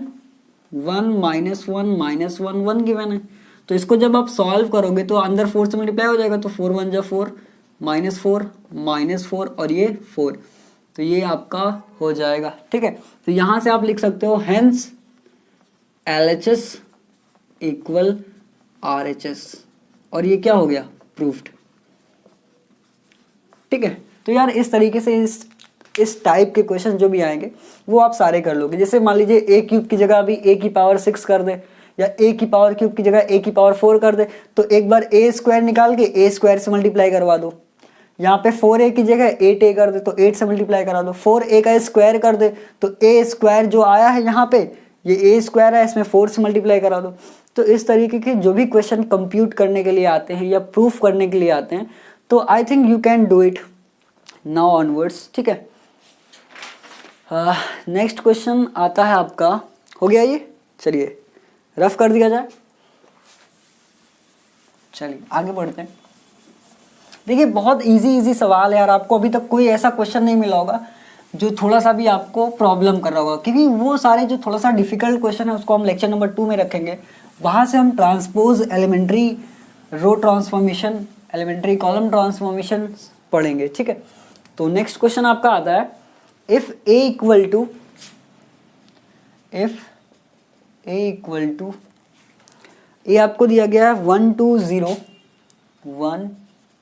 -1 -1 गिवन है। तो इसको जब आप सॉल्व करोगे तो अंदर 4 से मल्टीप्लाई हो जाएगा, तो 4 × 1 = 4 -4 और ये 4, तो ये आपका हो जाएगा, ठीक है। तो यहाँ से आप लिख सकते हो हेंस LHS = RHS, और ये क्या हो गया, प्रूफ्ड, ठीक है। तो यार इस तरीके से इस टाइप के क्वेश्चन जो भी आएंगे वो आप सारे कर लोगे। जैसे मान लीजिए ए क्यूब की जगह अभी ए की पावर 6 कर दे, या ए की पावर क्यूब की जगह ए की पावर 4 कर दे, तो एक बार ए स्क्वायर निकाल के ए स्क्वायर से मल्टीप्लाई करवा दो। यहाँ पे 4a की जगह 8a कर दे तो 8 से मल्टीप्लाई करा दो। 4a का स्क्वायर कर दे तो a स्क्वायर जो आया है यहाँ पे ये a स्क्वायर है, इसमें 4 से मल्टीप्लाई करा दो। तो इस तरीके के जो भी क्वेश्चन कंप्यूट करने के लिए आते हैं या प्रूफ करने के लिए आते हैं, तो I think you can do it now onwards, ठीक है। नेक्स्ट क्वेश्चन आता है आपका, हो गया ये, चलिए रफ कर दिया जाए, चलिए आगे बढ़ते हैं। देखिए बहुत इजी सवाल है यार, आपको अभी तक कोई ऐसा क्वेश्चन नहीं मिला होगा जो थोड़ा सा भी आपको प्रॉब्लम कर रहा होगा, क्योंकि वो सारे जो थोड़ा सा डिफिकल्ट क्वेश्चन है उसको हम लेक्चर नंबर 2 में रखेंगे। वहाँ से हम transpose, elementary row transformation, elementary column transformation पढ़ेंगे, ठीक है। तो नेक्स्ट क्वेश्चन आपका आता है, if A equal to A आपको दिया गया है 1 2 0 1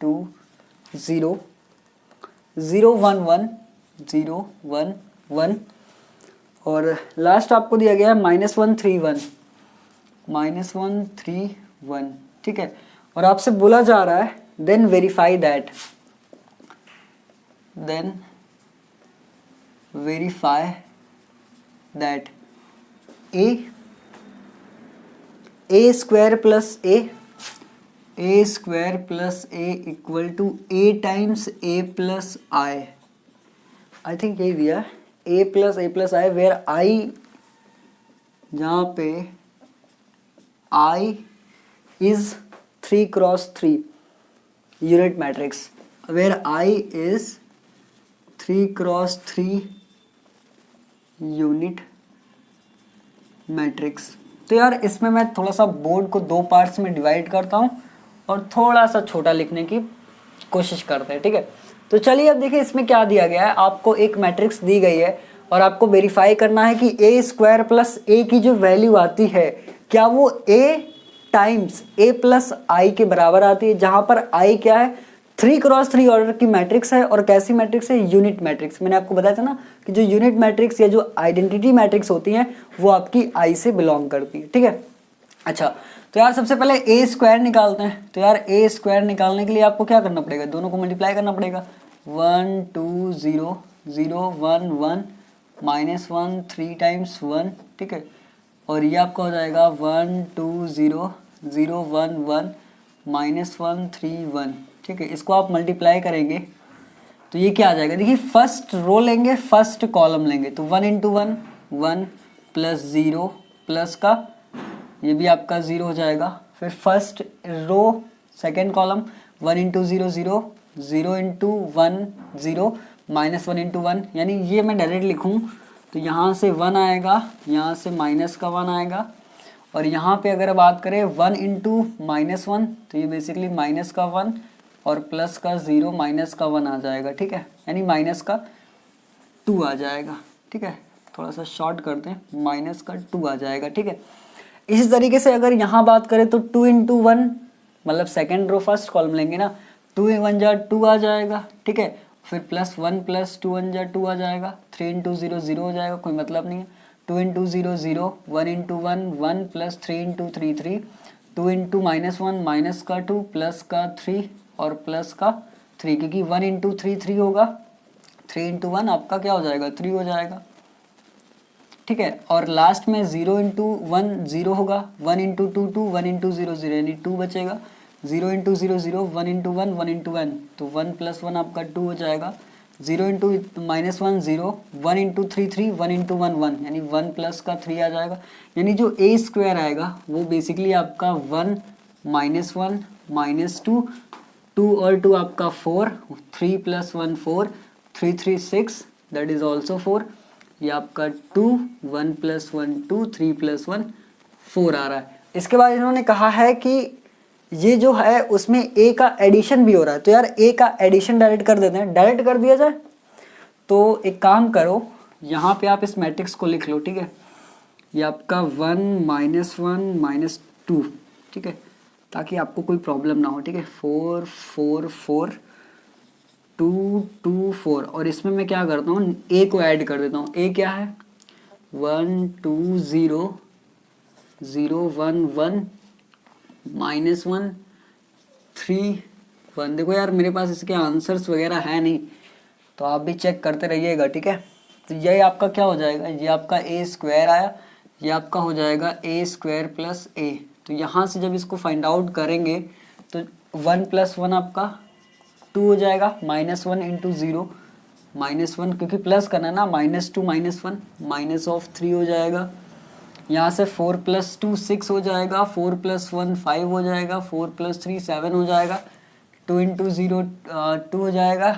2 0 0 1 1 0 1 1 और लास्ट आपको दिया गया है -1 3 1 -1 3 1, ठीक है। और आपसे बोला जा रहा है then verify that, then verify that a square plus a square plus a equal to a times a plus I think यही दिया a plus I, where I, जहाँ पे I is 3 cross 3 unit matrix, where I is 3 cross 3 unit matrix. तो यार इसमें मैं थोड़ा सा बोर्ड को 2 पार्ट्स में डिवाइड करता हूँ और थोड़ा सा छोटा लिखने की कोशिश करते हैं, ठीक है। तो चलिए अब देखिए इसमें क्या दिया गया है। आपको एक मैट्रिक्स दी गई है और आपको वेरीफाई करना है कि ए स्क्वायर प्लस ए की जो वैल्यू आती है क्या वो ए टाइम्स ए प्लस आई के बराबर आती है, जहाँ पर आई क्या है 3 क्रॉस 3 ऑर्डर की मैट्रिक्स है और कैसी मैट्रिक्स है, यूनिट मैट्रिक्स। मैंने आपको बताया था ना कि जो यूनिट मैट्रिक्स या जो आइडेंटिटी मैट्रिक्स होती हैं वो आपकी आई से बिलोंग करती है, ठीक है। अच्छा तो यार सबसे पहले ए स्क्वायर निकालते हैं। तो यार ए स्क्वायर निकालने के लिए आपको क्या करना पड़ेगा, दोनों को मल्टीप्लाई करना पड़ेगा। 1 2 0 0 1 1 -1 3 टाइम्स 1, ठीक है। और ये आपका हो जाएगा 1 2 0 0 1 1 -1 3 1, ठीक है। इसको आप मल्टीप्लाई करेंगे तो ये क्या आ जाएगा, देखिए फर्स्ट रो लेंगे, फर्स्ट कॉलम लेंगे तो 1 × 1 1 प्लस 0 प्लस का ये भी आपका 0 हो जाएगा। फिर फर्स्ट रो सेकेंड कॉलम 1 × 0 0 0 × 1 0 -1 × 1, यानी ये मैं डायरेक्ट लिखूँ तो यहाँ से 1 आएगा, यहाँ से -1 आएगा और यहाँ पे अगर बात करें 1 × -1 तो ये बेसिकली -1 और प्लस का 0 -1 आ जाएगा, ठीक है। यानी -2 आ जाएगा, ठीक है। थोड़ा सा शॉर्ट करते हैं, -2 आ जाएगा, ठीक है। इसी तरीके से अगर यहाँ बात करें तो 2 × 1 मतलब सेकेंड रो फर्स्ट कॉलम लेंगे ना, 2 × 1 = 2 आ जाएगा, ठीक है। फिर +1 + 2 × 2 आ जाएगा, 3 × 0 0 हो जाएगा, कोई मतलब नहीं है। 2 × 0 0 1 × 1 1 + 3 × 3 3 2 × -1 -2 प्लस का 3 और प्लस का 3, क्योंकि 1 × 3 3 होगा, 3 × 1 आपका क्या हो जाएगा 3 हो जाएगा, ठीक है। और लास्ट में 0 × 1 0 होगा, 1 × 2 2 1 × 0 0 यानी 2 बचेगा, 0 × 0 0 1 × 1 1 × 1 तो 1 + 1 आपका 2 हो जाएगा, 0 × -1 0 1 × 3 3 1 × 1 1 यानी 1 प्लस का 3 आ जाएगा। यानी जो ए स्क्वायर आएगा वो बेसिकली आपका 1 -1 -2 2 और 2 आपका 4 3 + 1 4 3 3 6 दैट इज ऑल्सो 4, ये आपका 2 1 + 1 2 3 + 1 4 आ रहा है। इसके बाद इन्होंने कहा है कि ये जो है उसमें ए का एडिशन भी हो रहा है, तो यार ए का एडिशन डायरेक्ट कर देते हैं, डायरेक्ट कर दिया जाए। तो एक काम करो, यहाँ पे आप इस मैट्रिक्स को लिख लो, ठीक है। ये आपका 1 -1 -2, ठीक है, ताकि आपको कोई प्रॉब्लम ना हो, ठीक है। 4 4 4 2 2 4 और इसमें मैं क्या करता हूँ ए को ऐड कर देता हूँ। ए क्या है 1 2 0 0 1 1 -1 3 1। देखो यार मेरे पास इसके आंसर्स वगैरह है नहीं, तो आप भी चेक करते रहिएगा, ठीक है। तो ये आपका क्या हो जाएगा, ये आपका ए स्क्वायर आया, ये आपका हो जाएगा ए स्क्वायर प्लस ए। तो यहाँ से जब इसको फाइंड आउट करेंगे तो 1 + 1 आपका 2 हो जाएगा, -1 × 0 -1 क्योंकि प्लस करना ना, -2 -1 -3 हो जाएगा। यहाँ से 4 + 2 6 हो जाएगा, 4 + 1 5 हो जाएगा, 4 + 3 7 हो जाएगा, 2 × 0 2 हो जाएगा,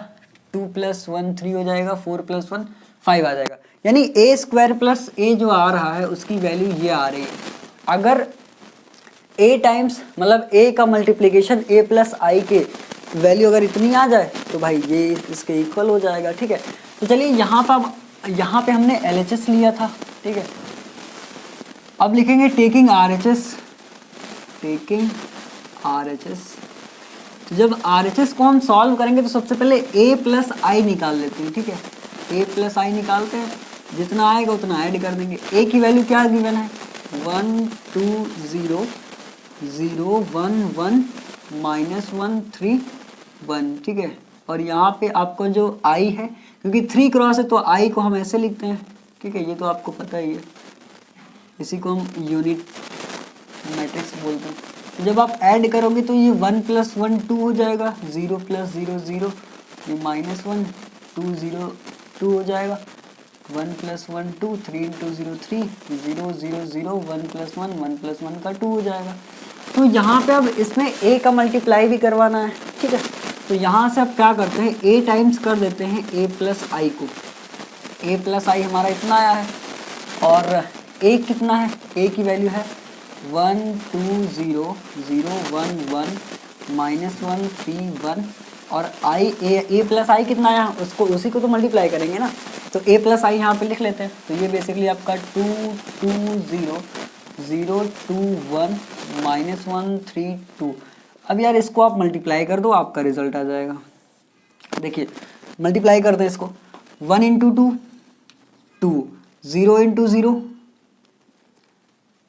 2 + 1 3 हो जाएगा, 4 + 1 5 आ जाएगा। यानी ए स्क्वायर प्लस ए जो आ रहा है उसकी वैल्यू ये आ रही है। अगर ए टाइम्स मतलब ए का मल्टीप्लिकेशन ए प्लस आई के वैल्यू अगर इतनी आ जाए तो भाई ये इसके इक्वल हो जाएगा, ठीक है। तो चलिए यहाँ पे हमने LHS लिया था, ठीक है। अब लिखेंगे टेकिंग RHS, तो जब RHS को हम सॉल्व करेंगे तो सबसे पहले a प्लस आई निकाल लेते हैं, ठीक है। a प्लस आई निकालते हैं, जितना आएगा उतना ऐड कर देंगे। a की वैल्यू क्या गिवन है, 1 2 0 0 1 1 -1 3 1, ठीक है। और यहाँ पे आपको जो i है, क्योंकि 3 क्रॉस है तो i को हम ऐसे लिखते हैं, ठीक है। ये तो आपको पता ही है, इसी को हम यूनिट मैट्रिक्स बोलते हैं। तो जब आप ऐड करोगे तो ये 1 + 1 2 हो जाएगा, 0 + 0 0, ये -1 2 0 2 हो जाएगा, 1 + 1 2, 3 × 0 3, 0 0 0, 1 + 1 का 2 हो जाएगा। तो यहाँ पे अब इसमें a का मल्टीप्लाई भी करवाना है, ठीक है। तो यहाँ से अब क्या करते हैं, a टाइम्स कर देते हैं a + i को। a + i हमारा इतना आया है, और a कितना है, a की वैल्यू है 1 2 0 0 1 1 -1 3 1, और a + i कितना आया, उसको उसी को तो मल्टीप्लाई करेंगे ना। तो a + i यहाँ पे लिख लेते हैं। तो ये बेसिकली आपका 2 2 0 0 2 1 -1 3 2। अब यार इसको आप मल्टीप्लाई कर दो, आपका रिजल्ट आ जाएगा। देखिए मल्टीप्लाई करते हैं इसको, 1 × 2 2, 0 × 0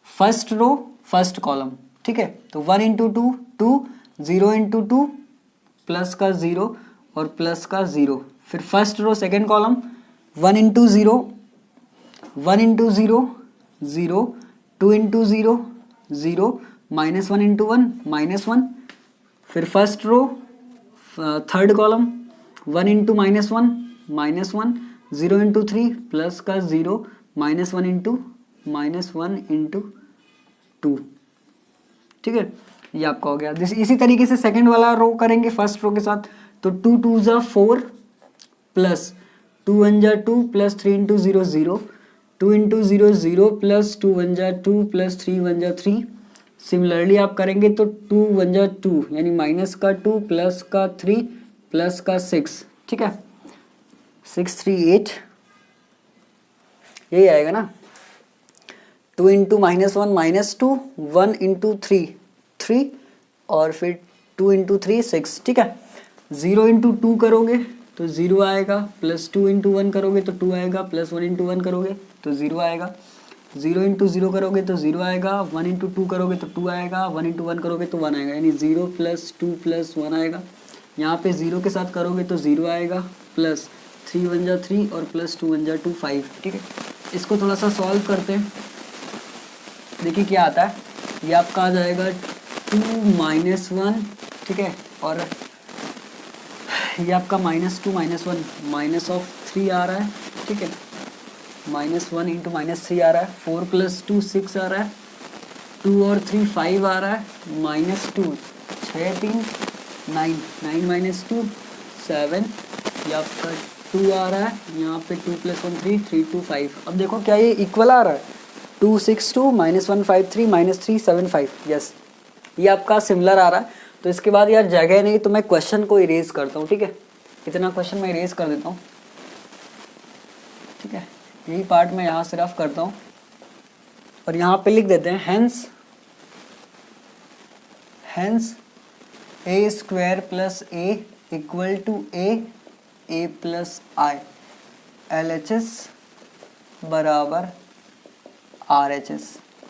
फर्स्ट रो फर्स्ट कॉलम, ठीक है। तो 1 × 2 2, 0 × 2 प्लस का 0 और प्लस का 0, फिर फर्स्ट रो सेकेंड कॉलम 1 × 0 1 × 0 0, 2 × 0 0, -1 × 1 -1, फिर first row third column 1 × -1 -1, 0 × 3 plus का 0, -1 × 2, ठीक है। ये आपका हो गया। इसी तरीके से सेकंड वाला रो करेंगे फर्स्ट रो के साथ। तो 2 2 ज़ा 4 प्लस 2 1 ज़ा 2 प्लस 3 × 0 0, 2 × 0 0 प्लस 2 1 ज़ा 2 प्लस 3 1 ज़ा 3। सिमिलरली आप करेंगे तो 2 1 ज़ा 2 यानी माइनस का 2 प्लस का 3 प्लस का 6, ठीक है। 6 3 8, यही आएगा ना। 2 × -1 -2, 1 × 3 3, और फिर 2 × 3 6, ठीक है। 0 × 2 करोगे तो 0 आएगा, प्लस 2 × 1 करोगे तो 2 आएगा, प्लस 1 × 1 करोगे तो 0 आएगा, 0 × 0 करोगे तो 0 आएगा, 1 × 2 करोगे तो 2 आएगा, 1 × 1 करोगे तो 1 आएगा, यानी 0 + 2 + 1 आएगा। यहाँ पे 0 के साथ करोगे तो 0 आएगा, प्लस 3 1 ज़ा 3 और प्लस 2 1 ज़ा 2 5, ठीक है। इसको थोड़ा सा सॉल्व करते हैं, देखिए क्या आता है। ये आपका आ जाएगा 2 -1, ठीक है, और ये आपका -2 -1 -3 आ रहा है, ठीक है। -1 × -3 आ रहा है, 4 + 2 6 आ रहा है, 2 और 3 5 आ रहा है, -2 6 3 9 9 -2 7, ये आपका 2 आ रहा है, यहाँ पे 2 + 1 3 3 2 5। अब देखो क्या ये इक्वल आ रहा है, 2 6 2 -1 5 3 -3 7 5, यस ये आपका सिमिलर आ रहा है। तो इसके बाद यार जगह नहीं तो मैं क्वेश्चन को इरेज करता हूँ, ठीक है। इतना क्वेश्चन मैं इरेज कर देता हूँ, ठीक है। यही पार्ट मैं यहाँ से रफ करता हूँ और यहाँ पे लिख देते हैं hence a² + a = a + i, LHS बराबर RHS,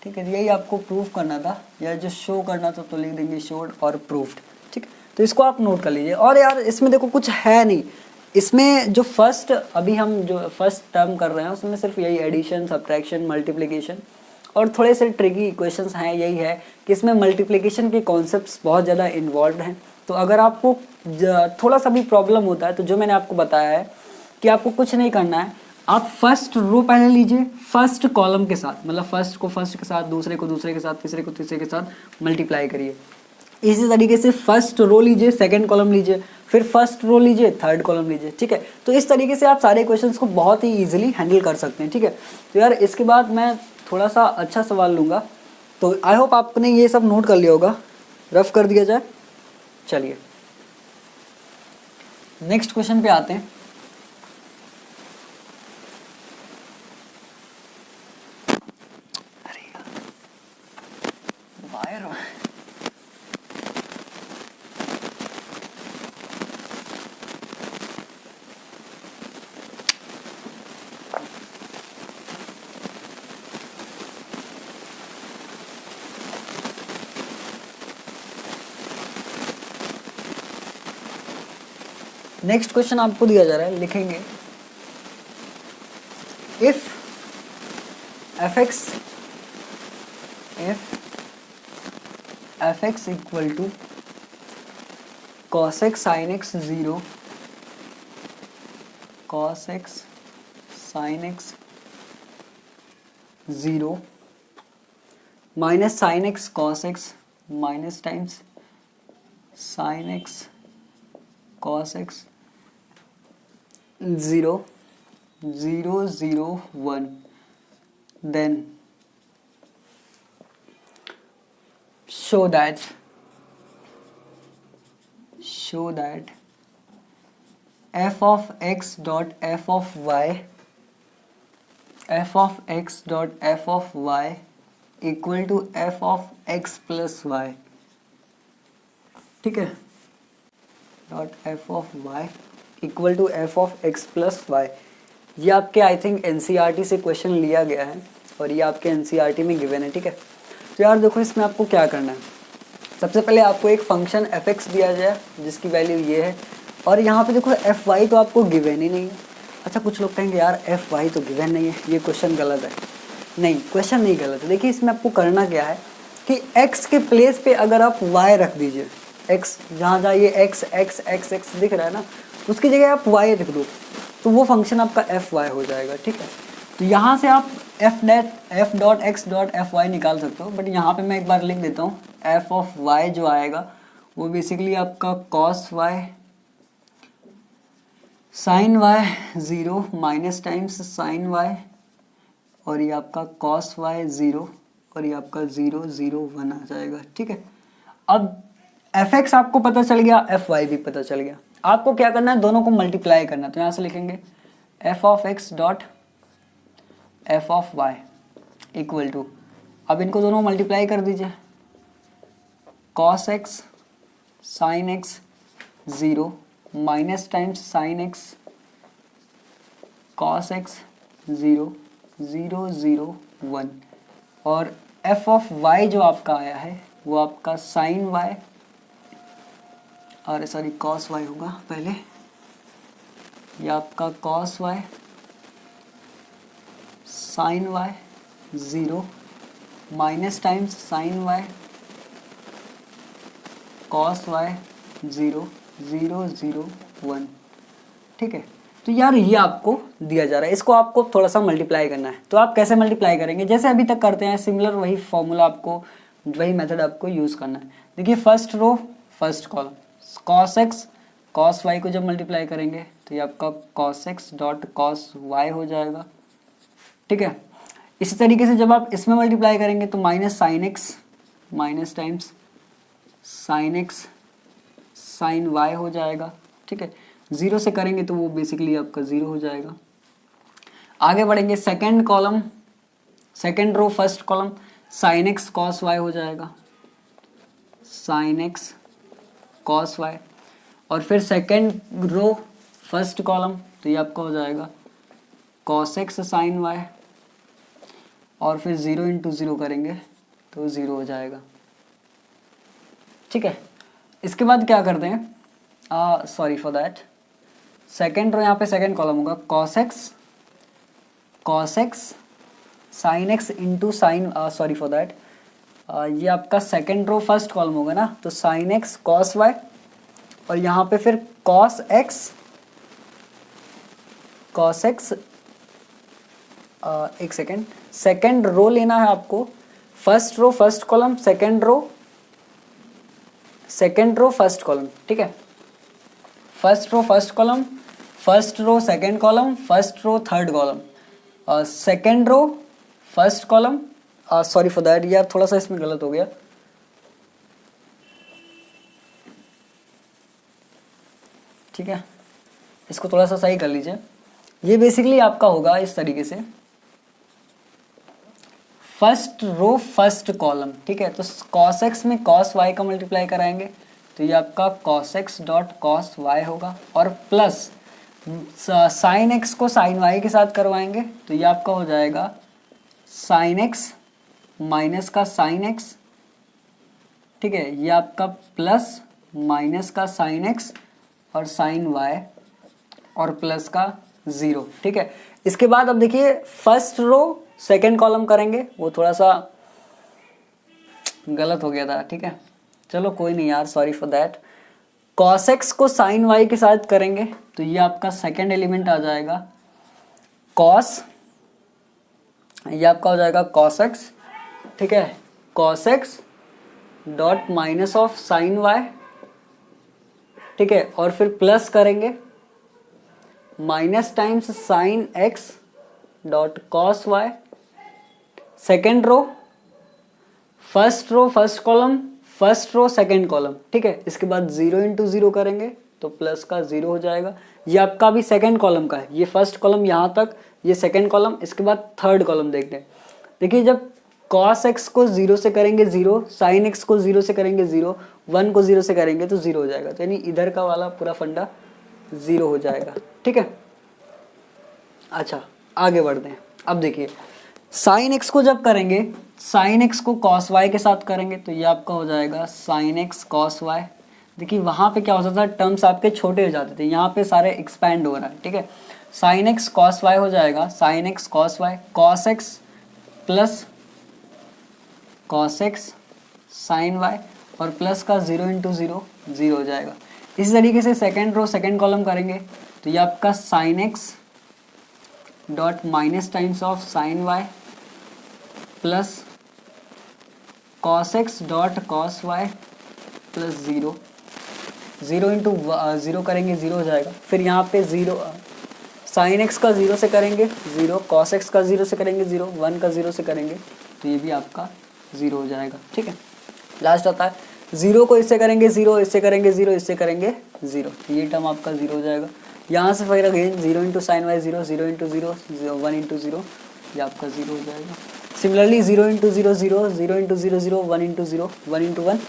ठीक है। यही आपको प्रूफ करना था या जो शो करना था, तो लिख देंगे शोड और प्रूफ्ड, ठीक। तो इसको आप नोट कर लीजिए। और यार इसमें देखो कुछ है नहीं, इसमें जो अभी हम जो फर्स्ट टर्म कर रहे हैं उसमें सिर्फ यही एडिशन सब्ट्रैक्शन मल्टीप्लिकेशन और थोड़े से ट्रिकी इक्वेशंस हैं। यही है कि इसमें मल्टीप्लिकेशन के कॉन्सेप्ट्स बहुत ज़्यादा इन्वॉल्व हैं। तो अगर आपको थोड़ा सा भी प्रॉब्लम होता है तो जो मैंने आपको बताया है कि आपको कुछ नहीं करना है, आप फर्स्ट रो पहले लीजिए फर्स्ट कॉलम के साथ, मतलब फर्स्ट को फर्स्ट के साथ, दूसरे को दूसरे के साथ, तीसरे को तीसरे के साथ मल्टीप्लाई करिए। इसी तरीके से फर्स्ट रो लीजिए, सेकंड कॉलम लीजिए, फिर फर्स्ट रो लीजिए, थर्ड कॉलम लीजिए, ठीक है। तो इस तरीके से आप सारे क्वेश्चंस को बहुत ही इजीली हैंडल कर सकते हैं, ठीक है। तो यार इसके बाद मैं थोड़ा सा अच्छा सवाल लूँगा, तो आई होप आपने ये सब नोट कर लिया होगा, रफ कर दिया जाए। चलिए नेक्स्ट क्वेश्चन पे आते हैं। नेक्स्ट क्वेश्चन आपको दिया जा रहा है, लिखेंगे if F X equal to cos x sin x 0, cos x sin x 0 minus sin x cos x minus times sin x cos x 0 0 0 1, then show that f of x dot f of y equal to f of x plus y, ठीक है, dot f of y equal to f of x plus y। ये आपके I think NCERT से question लिया गया है और ये आपके एनसीईआरटी में गिवन है, ठीक है। तो यार देखो इसमें आपको क्या करना है, सबसे पहले आपको एक फंक्शन एफ एक्स दिया जाए जिसकी वैल्यू ये है, और यहाँ पे देखो एफ वाई तो आपको गिवन ही नहीं है। अच्छा कुछ लोग कहेंगे यार एफ वाई तो गिवन नहीं है, ये क्वेश्चन गलत है। नहीं, क्वेश्चन नहीं गलत है। देखिए इसमें आपको करना क्या है कि एक्स के प्लेस पे अगर आप वाई रख दीजिए, एक्स जहाँ जहाँ ये एक्स एक्स एक्स एक्स दिख रहा है ना, उसकी जगह आप वाई रख दो तो वो फंक्शन आपका एफ वाई हो जाएगा, ठीक है। तो यहाँ से आप F dot X dot F Y निकाल सकते हो, बट यहाँ पे मैं एक बार लिख देता हूँ एफ ऑफ वाई जो आएगा वो बेसिकली आपका cos Y sine Y 0 minus times sine Y, और ये आपका कॉस वाई 0 और ये आपका 0 0 1 आ जाएगा, ठीक है। अब एफ एक्स आपको पता चल गया, एफ वाई भी पता चल गया। आपको क्या करना है, दोनों को मल्टीप्लाई करना है। तो यहाँ से लिखेंगे F of X dot F of Y equal to, अब इनको दोनों मल्टीप्लाई कर दीजिए, cos x sine X 0 minus times sine x cos X 0 0 0 1, और एफ ऑफ वाई जो आपका आया है वो आपका साइन वाई, और सॉरी कॉस वाई होगा पहले, ये आपका cos Y sine Y 0 minus times sine y cos y 0 0 0 1, ठीक है। तो यार ये आपको दिया जा रहा है, इसको आपको थोड़ा सा मल्टीप्लाई करना है। तो आप कैसे मल्टीप्लाई करेंगे, जैसे अभी तक करते हैं सिमिलर वही फॉर्मूला आपको, वही मेथड आपको यूज़ करना है। देखिए first row first column, cos x cos y को जब मल्टीप्लाई करेंगे तो ये आपका cos x dot cos y हो जाएगा, ठीक है। इसी तरीके से जब आप इसमें मल्टीप्लाई करेंगे तो minus sine x minus times sine x sine y हो जाएगा, ठीक है। 0 से करेंगे तो वो बेसिकली आपका 0 हो जाएगा। आगे बढ़ेंगे, second column second row first column sine x cos y हो जाएगा, साइन एक्स कॉस वाई, और फिर सेकेंड रो फर्स्ट कॉलम तो ये आपका हो जाएगा कॉस एक्स साइन वाई, और फिर 0 इंटू 0 करेंगे तो 0 हो जाएगा, ठीक है। इसके बाद क्या करते हैं, sorry for that, second row यहाँ पे सेकेंड कॉलम होगा cos x sine x into sine, sorry for that, ये आपका सेकेंड रो फर्स्ट कॉलम होगा ना, तो साइन एक्स कॉस वाई, और यहाँ पे फिर कॉस एक्स एक सेकेंड, सेकेंड रो लेना है आपको, first row first column second row first column, ठीक है। First row first column, first row second column, first row third column, second row first column, sorry for that यार थोड़ा सा इसमें गलत हो गया, ठीक है, इसको थोड़ा सा सही कर लीजिए। ये बेसिकली आपका होगा इस तरीके से, फर्स्ट रो फर्स्ट कॉलम, ठीक है। तो कॉस एक्स में कॉस वाई का मल्टीप्लाई कराएंगे तो ये आपका cos x dot cos y होगा, और प्लस साइन एक्स को साइन वाई के साथ करवाएंगे तो ये आपका हो जाएगा साइन एक्स माइनस का साइन एक्स, ठीक है, ये आपका प्लस माइनस का साइन एक्स और साइन वाई और प्लस का 0, ठीक है। इसके बाद अब देखिए फर्स्ट रो सेकेंड कॉलम करेंगे, वो थोड़ा सा गलत हो गया था, ठीक है, चलो कोई नहीं यार, sorry for that. cos x को sin y के साथ करेंगे तो ये आपका सेकेंड एलिमेंट आ जाएगा cos, ये आपका हो जाएगा cos x, ठीक है, cos x dot minus of sin y, ठीक है, और फिर प्लस करेंगे minus times sin x dot cos y, second row first row first column, first row second column, ठीक है। इसके बाद 0 इंटू 0 करेंगे तो प्लस का 0 हो जाएगा। ये आपका भी सेकेंड कॉलम का है, ये फर्स्ट कॉलम यहाँ तक, ये सेकेंड कॉलम, इसके बाद थर्ड कॉलम देखते हैं। देखिए जब cos x को 0 से करेंगे 0, sin x को 0 से करेंगे 0, 1 को 0 से करेंगे तो 0 हो जाएगा, तो यानी इधर का वाला पूरा फंडा 0 हो जाएगा, ठीक है। अच्छा आगे बढ़ते हैं। अब देखिए sin x को जब करेंगे, sin x को cos y के साथ करेंगे तो ये आपका हो जाएगा sin x cos y। देखिए वहाँ पे क्या होता था, टर्म्स आपके छोटे हो जाते थे, यहाँ पे सारे एक्सपैंड हो रहा है, ठीक है। sin x cos y हो जाएगा sin x cos y, cos x plus cos x sin y और प्लस का 0 इंटू 0 0 हो जाएगा। इसी तरीके से सेकेंड रो सेकेंड कॉलम करेंगे तो ये आपका sin x dot minus times of sin y plus cos x dot cos y plus 0, 0 into 0 करेंगे 0 हो जाएगा। फिर यहाँ पे 0 sin x का 0 से करेंगे 0, cos x का 0 से करेंगे 0, 1 का 0 से करेंगे तो ये भी आपका 0 हो जाएगा, ठीक है। लास्ट आता है 0 को इससे करेंगे 0, इससे करेंगे 0, इससे करेंगे 0, तो ये टर्म आपका 0 हो जाएगा। यहाँ से फिर again 0 into sine Y 0, 0 into 0, 1 into 0, ये आपका 0 हो जाएगा। Similarly 0 into 0 0, 0 into 0 0, 1 into 0, 1 into 1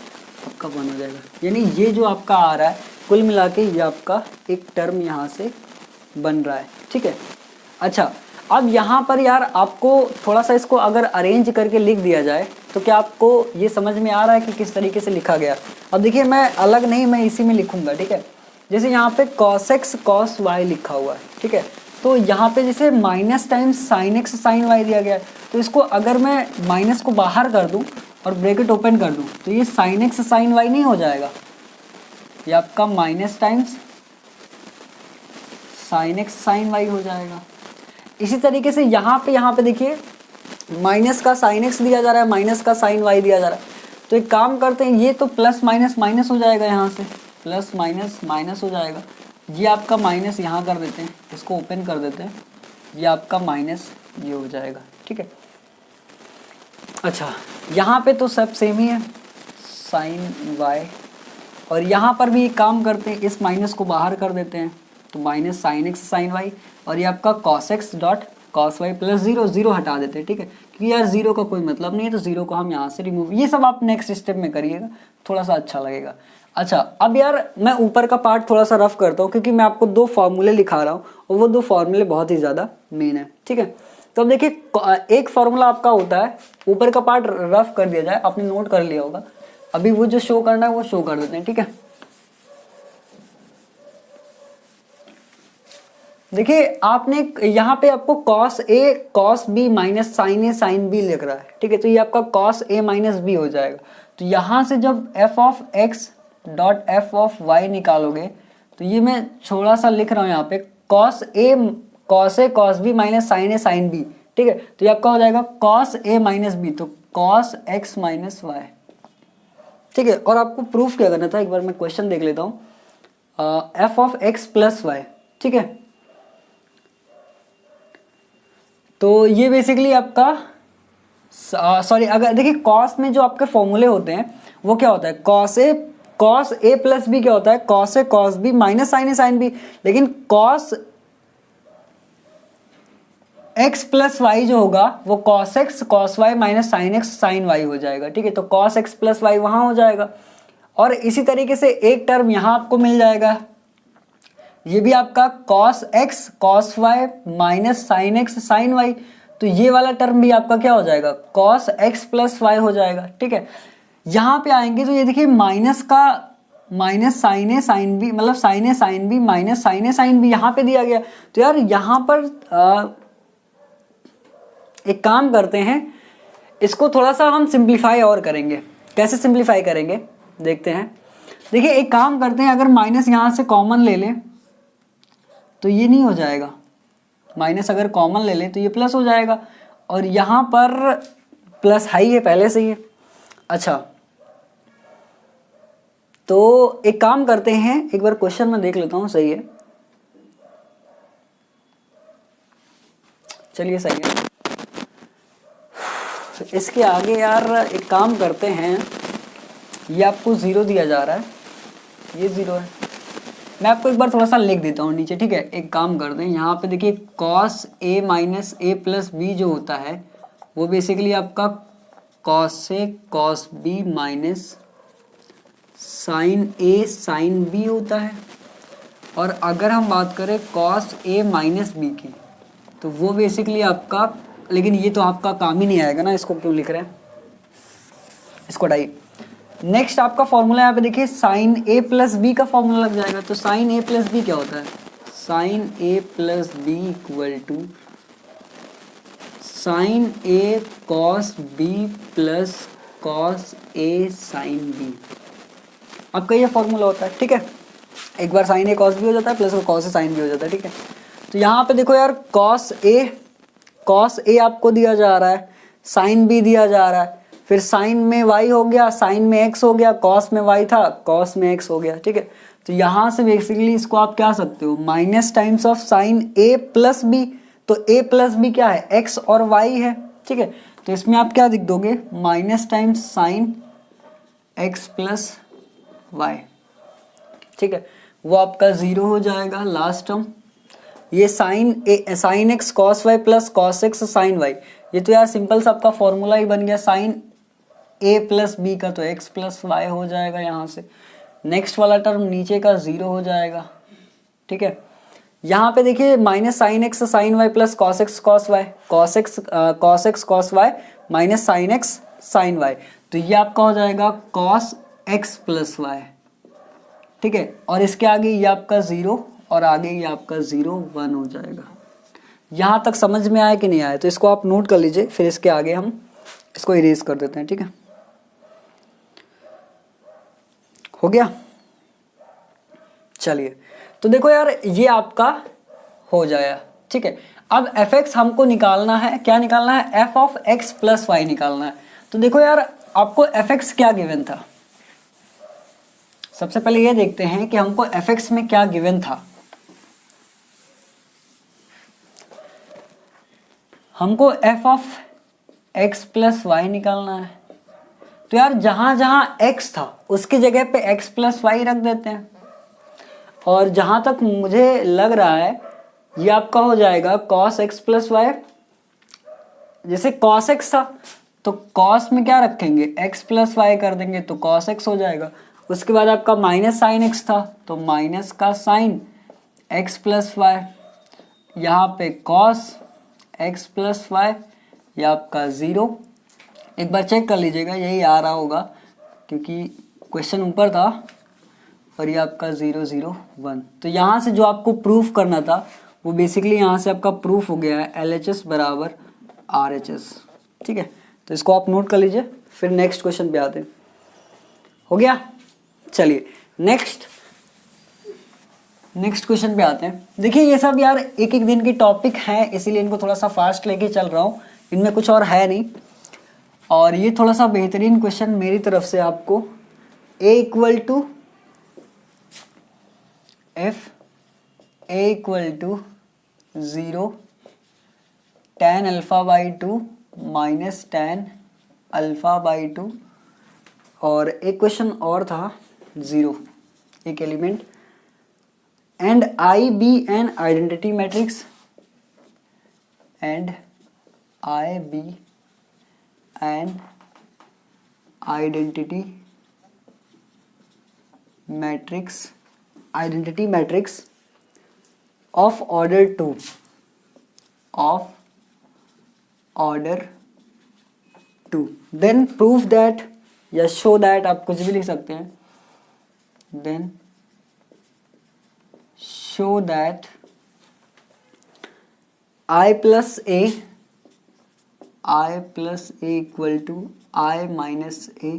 आपका 1 हो जाएगा। यानी ये जो आपका आ रहा है कुल मिला के ये आपका एक टर्म यहाँ से बन रहा है, ठीक है। अच्छा अब यहाँ पर यार आपको थोड़ा सा इसको अगर अरेंज करके लिख दिया जाए तो क्या आपको ये समझ में आ रहा है कि किस तरीके से लिखा गया। अब देखिए मैं अलग नहीं, मैं इसी में लिखूंगा, ठीक है। जैसे यहाँ पे cos x cos y लिखा हुआ है, ठीक है, तो यहाँ पे जैसे minus times sin x sin y दिया गया है, तो इसको अगर मैं माइनस को बाहर कर दूँ और ब्रैकेट ओपन कर दूँ तो ये sin x sin y नहीं हो जाएगा, ये आपका minus times sin x sin y हो जाएगा। इसी तरीके से यहाँ पे देखिए माइनस का sin x दिया जा रहा है, माइनस का sin y दिया जा रहा है, तो एक काम करते हैं, ये तो प्लस माइनस माइनस हो जाएगा, यहाँ से प्लस माइनस माइनस हो जाएगा, ये आपका माइनस यहाँ कर देते हैं, इसको ओपन कर देते हैं, ये आपका माइनस ये हो जाएगा, ठीक है। अच्छा यहाँ पे तो सब सेम ही है sin y, और यहाँ पर भी एक काम करते हैं, इस माइनस को बाहर कर देते हैं तो minus sin x sin y, और ये आपका cos x dot cos y plus 0, 0 हटा देते हैं, ठीक है, क्योंकि यार 0 का कोई मतलब नहीं है तो 0 को हम यहाँ से रिमूव, ये सब आप नेक्स्ट स्टेप में करिएगा, थोड़ा सा अच्छा लगेगा। अच्छा अब यार मैं ऊपर का पार्ट थोड़ा सा रफ करता हूँ क्योंकि मैं आपको 2 फॉर्मूले लिखा रहा हूँ और वो 2 फॉर्मूले बहुत ही ज़्यादा मेन है, ठीक है। तो अब देखिए एक फॉर्मूला आपका होता है, ऊपर का पार्ट रफ कर दिया जाए, आपने नोट कर लिया होगा, अभी वो जो शो करना है वो शो कर देते हैं, ठीक है। देखिए आपने यहाँ पे आपको cos a cos b minus sin a sin b लिख रहा है, ठीक है, तो ये आपका cos a माइनस b हो जाएगा। तो यहाँ से जब f of x dot f of y निकालोगे तो ये मैं थोड़ा सा लिख रहा हूँ यहाँ पे cos a cos b minus sin a sin b, ठीक है, तो ये आपका हो जाएगा cos a माइनस b, तो cos x माइनस y, ठीक है। और आपको प्रूफ क्या करना था, एक बार मैं क्वेश्चन देख लेता हूँ, f of x plus y, ठीक है, तो ये बेसिकली आपका सॉरी अगर देखिए cos में जो आपके फॉर्मूले होते हैं वो क्या होता है, cos a प्लस b क्या होता है, cos a cos b minus sin a sin b, लेकिन cos x प्लस y जो होगा वो cos x cos y minus sin x sin y हो जाएगा, ठीक है, तो cos x प्लस y वहां हो जाएगा। और इसी तरीके से एक टर्म यहाँ आपको मिल जाएगा, ये भी आपका cos x cos y minus sin x sin y, तो ये वाला टर्म भी आपका क्या हो जाएगा, cos x प्लस y हो जाएगा, ठीक है। यहाँ पे आएंगे तो ये देखिए माइनस का माइनस साइन ए साइन बी, मतलब साइन ए साइन बी माइनस साइन ए साइन बी यहाँ पे दिया गया। तो यार यहाँ पर एक काम करते हैं, इसको थोड़ा सा हम सिंप्लीफाई और करेंगे। कैसे सिंप्लीफाई करेंगे देखते हैं। देखिए एक काम करते हैं, अगर माइनस यहाँ से कॉमन ले लें तो ये नहीं हो जाएगा, माइनस अगर कॉमन ले लें तो ये प्लस हो जाएगा, और यहाँ पर प्लस हाई है पहले से ही। अच्छा तो एक काम करते हैं, एक बार क्वेश्चन में देख लेता हूँ, सही है, चलिए सही है। इसके आगे यार एक काम करते हैं, ये आपको 0 दिया जा रहा है, ये 0 है, मैं आपको एक बार थोड़ा सा लिख देता हूँ नीचे, ठीक है। एक काम करते हैं, यहाँ पे देखिए cos A minus A plus B जो होता है वो बेसिकली आपका cos A cos B minus sign A sine B होता है। और अगर हम बात करें कॉस ए माइनस बी की तो वो बेसिकली आपका, लेकिन ये तो आपका काम ही नहीं आएगा ना, इसको क्यों लिख रहे हैं, इसको हटाइए। नेक्स्ट आपका फॉर्मूला यहाँ पे देखिए साइन ए प्लस बी का फॉर्मूला लग जाएगा। तो साइन ए प्लस बी क्या होता है, sine a plus b equal to sine a cos b plus cos a sine b, आपका ये फॉर्मूला होता है, ठीक है। एक बार साइन ए कॉस बी हो जाता है plus cos a sine b हो जाता है, ठीक है। तो यहाँ पे देखो यार कॉस ए आपको दिया जा रहा है, साइन बी दिया जा रहा है, फिर साइन में y हो गया, साइन में x हो गया, कॉस में y था, कॉस में x हो गया, ठीक है। तो यहाँ से बेसिकली इसको आप क्या सकते हो, minus times of sine a plus b. तो a प्लस बी क्या है, x और y है, ठीक है। तो इसमें आप क्या लिख दोगे, minus times sine x plus y, ठीक है। वो आपका 0 हो जाएगा लास्ट टर्म। ये sine x cos y plus cos x sine y, ये तो यार सिंपल सा आपका फॉर्मूला ही बन गया, साइन ए प्लस बी का तो एक्स प्लस वाई हो जाएगा यहाँ से। नेक्स्ट वाला टर्म नीचे का 0 हो जाएगा, ठीक है। यहाँ पे देखिए minus sine x sine y plus cos x cos y, cos x cos y minus sine x sine y, तो ये आपका हो जाएगा कॉस एक्स प्लस वाई, ठीक है। और इसके आगे ये आपका 0 और आगे ये आपका 0 1 हो जाएगा। यहाँ तक समझ में आया कि नहीं आया, तो इसको आप नोट कर लीजिए, फिर इसके आगे हम इसको इरेज कर देते हैं, ठीक है। हो गया, चलिए। तो देखो यार ये आपका हो जाएगा, ठीक है। अब एफ एक्स हमको निकालना है, क्या निकालना है, f of x plus y निकालना है। तो देखो यार आपको एफ एक्स क्या गिवन था, सबसे पहले ये देखते हैं कि हमको एफ एक्स में क्या गिवन था। हमको f of x plus y निकालना है। तो यार जहां जहां एक्स था उसकी जगह पे एक्स प्लस वाई रख देते हैं, और जहां तक मुझे लग रहा है ये आपका हो जाएगा कॉस एक्स प्लस वाई। जैसे कॉस एक्स था तो कॉस में क्या रखेंगे, एक्स प्लस वाई कर देंगे तो कॉस एक्स हो जाएगा। उसके बाद आपका माइनस साइन एक्स था तो माइनस का साइन एक्स प्लस वाई, यहाँ पे कॉस एक्स प्लस वाई, ये आपका 0। एक बार चेक कर लीजिएगा यही आ रहा होगा, क्योंकि क्वेश्चन ऊपर था, और ये आपका 0 0 1। तो यहाँ से जो आपको प्रूफ करना था वो बेसिकली यहाँ से आपका प्रूफ हो गया है, LHS बराबर RHS, ठीक है। तो इसको आप नोट कर लीजिए, फिर नेक्स्ट क्वेश्चन पे आते हैं। हो गया, चलिए नेक्स्ट क्वेश्चन पे आते हैं। देखिए ये सब यार एक एक दिन की टॉपिक है, इसीलिए इनको थोड़ा सा फास्ट लेके चल रहा हूँ, इनमें कुछ और है नहीं। और ये थोड़ा सा बेहतरीन क्वेश्चन मेरी तरफ से आपको, a equal to f a equal to 0 tan alpha by 2 minus tan alpha by 2, और एक क्वेश्चन और था 0 एक element, and I be an identity matrix, and I be an identity matrix of order 2 then prove that या show that, आप कुछ भी लिख सकते हैं, then show that I plus a equal to I minus a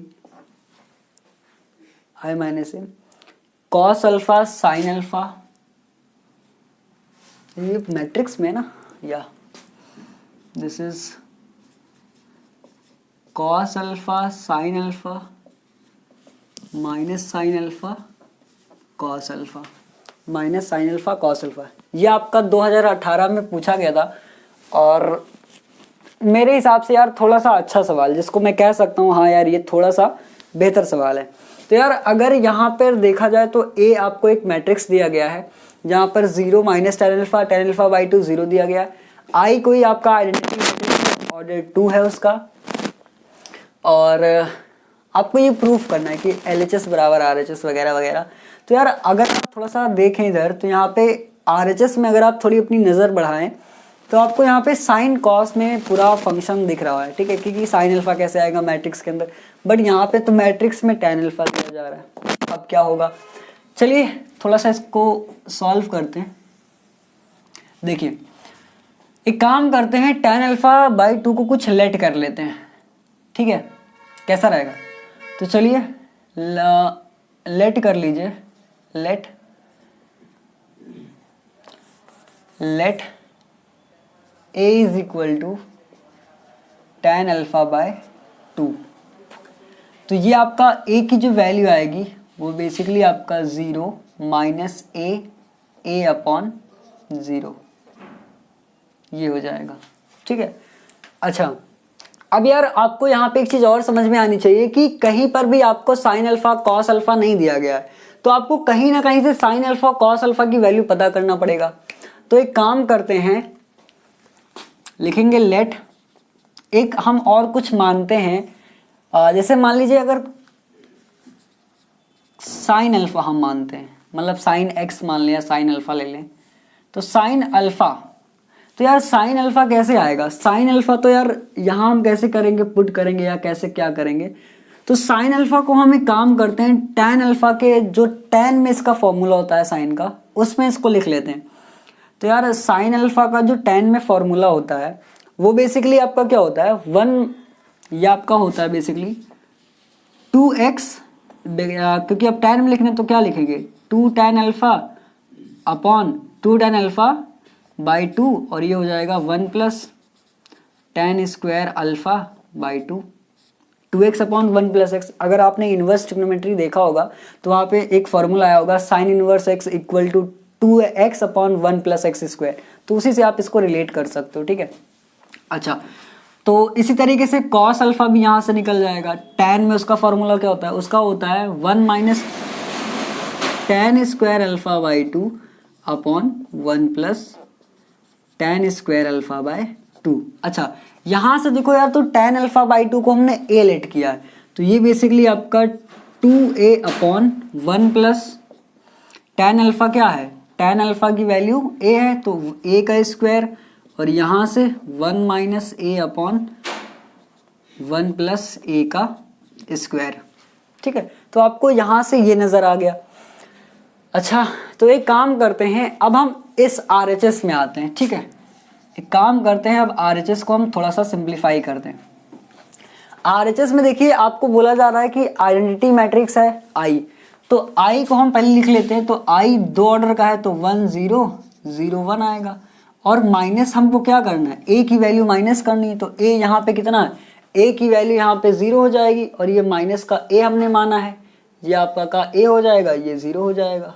cos alpha sin alpha, ये matrix में ना, या this is cos alpha sin alpha minus sin alpha cos alpha minus sin alpha cos alpha. ये आपका 2018 में पूछा गया था और मेरे हिसाब से यार थोड़ा सा अच्छा सवाल, जिसको मैं कह सकता हूँ हाँ यार ये थोड़ा सा बेहतर सवाल है। तो यार अगर यहाँ पर देखा जाए तो ए आपको एक मैट्रिक्स दिया गया है जहाँ पर 0 माइनस tan अल्फा बाई 2 0 दिया गया है। आई कोई आपका आइडेंटिटी मैट्रिक्स ऑर्डर 2 है उसका, और आपको ये प्रूफ करना है कि LHS बराबर RHS वगैरह वगैरह। तो यार अगर आप थोड़ा सा देखें इधर तो यहाँ पे RHS में अगर आप थोड़ी अपनी नज़र बढ़ाएं तो आपको यहाँ पे साइन कॉस में पूरा फंक्शन दिख रहा है, ठीक है, क्योंकि साइन अल्फा कैसे आएगा मैट्रिक्स के अंदर, बट यहाँ पे तो मैट्रिक्स में tan अल्फा दिया जा रहा है। अब क्या होगा, चलिए थोड़ा सा इसको सॉल्व करते हैं। देखिए एक काम करते हैं, tan अल्फा बाई 2 को कुछ लेट कर लेते हैं, ठीक है, कैसा रहेगा। तो चलिए लेट कर लीजिए, let a is equal to tan alpha by 2। तो ये आपका a की जो वैल्यू आएगी वो बेसिकली आपका 0 माइनस a अपॉन 0 ये हो जाएगा, ठीक है। अच्छा अब यार आपको यहाँ पे एक चीज़ और समझ में आनी चाहिए कि कहीं पर भी आपको साइन अल्फा कॉस अल्फा नहीं दिया गया है, तो आपको कहीं ना कहीं से साइन अल्फा कॉस अल्फा की वैल्यू पता करना पड़ेगा। तो एक काम करते हैं, लिखेंगे लेट, एक हम और कुछ मानते हैं, जैसे मान लीजिए अगर साइन अल्फा हम मानते हैं, मतलब साइन एक्स मान लिया, साइन अल्फा ले लें, तो साइन अल्फा, तो यार साइन अल्फा कैसे आएगा, साइन अल्फा तो यार यहाँ हम कैसे करेंगे, पुट करेंगे या कैसे क्या करेंगे। तो साइन अल्फा को हम एक काम करते हैं, टैन अल्फा के जो टैन में इसका फॉर्मूला होता है साइन का, उसमें इसको लिख लेते हैं। तो यार साइन अल्फा का जो टैन में फॉर्मूला होता है वो बेसिकली आपका क्या होता है, 1, ये आपका होता है बेसिकली 2x, क्योंकि अब टैन में लिखने तो क्या लिखेंगे 2 tan alpha upon 2 tan alpha by 2, और ये हो जाएगा 1 plus tan square alpha by 2, 2x upon 1 plus x. अगर आपने इन्वर्स ट्रिग्नोमेट्री देखा होगा तो वहाँ पे एक फॉर्मूला आया होगा sine inverse x equal to 2x upon 1 plus x square, तो उसी से आप इसको रिलेट कर सकते हो, ठीक है। अच्छा तो इसी तरीके से कॉस अल्फा भी यहाँ से निकल जाएगा, टैन में उसका फॉर्मूला क्या होता है, उसका होता है 1 minus tan square alpha by 2 upon 1 plus tan square alpha by 2। अच्छा यहाँ से देखो यार, तो टैन अल्फा बाई 2 को हमने a लेट किया है, तो ये बेसिकली आपका 2a upon 1 plus tan alpha क्या है, टैन अल्फा की वैल्यू a है तो a का स्क्वायर, और यहाँ से 1 minus a upon 1 plus a का स्क्वायर, ठीक है। तो आपको यहाँ से ये नज़र आ गया। अच्छा तो एक काम करते हैं, अब हम इस RHS में आते हैं, ठीक है। एक काम करते हैं, अब RHS को हम थोड़ा सा सिंप्लीफाई करते हैं। RHS में देखिए आपको बोला जा रहा है कि आइडेंटिटी मैट्रिक्स है I, तो I को हम पहले लिख लेते हैं। तो I 2 ऑर्डर का है तो 1 0 0 1 आएगा, और माइनस हमको क्या करना है, a की वैल्यू माइनस करनी है। तो a यहाँ पे कितना है, a की वैल्यू यहाँ पे 0 हो जाएगी, और ये माइनस का a हमने माना है, ये आपका का a हो जाएगा, ये 0 हो जाएगा,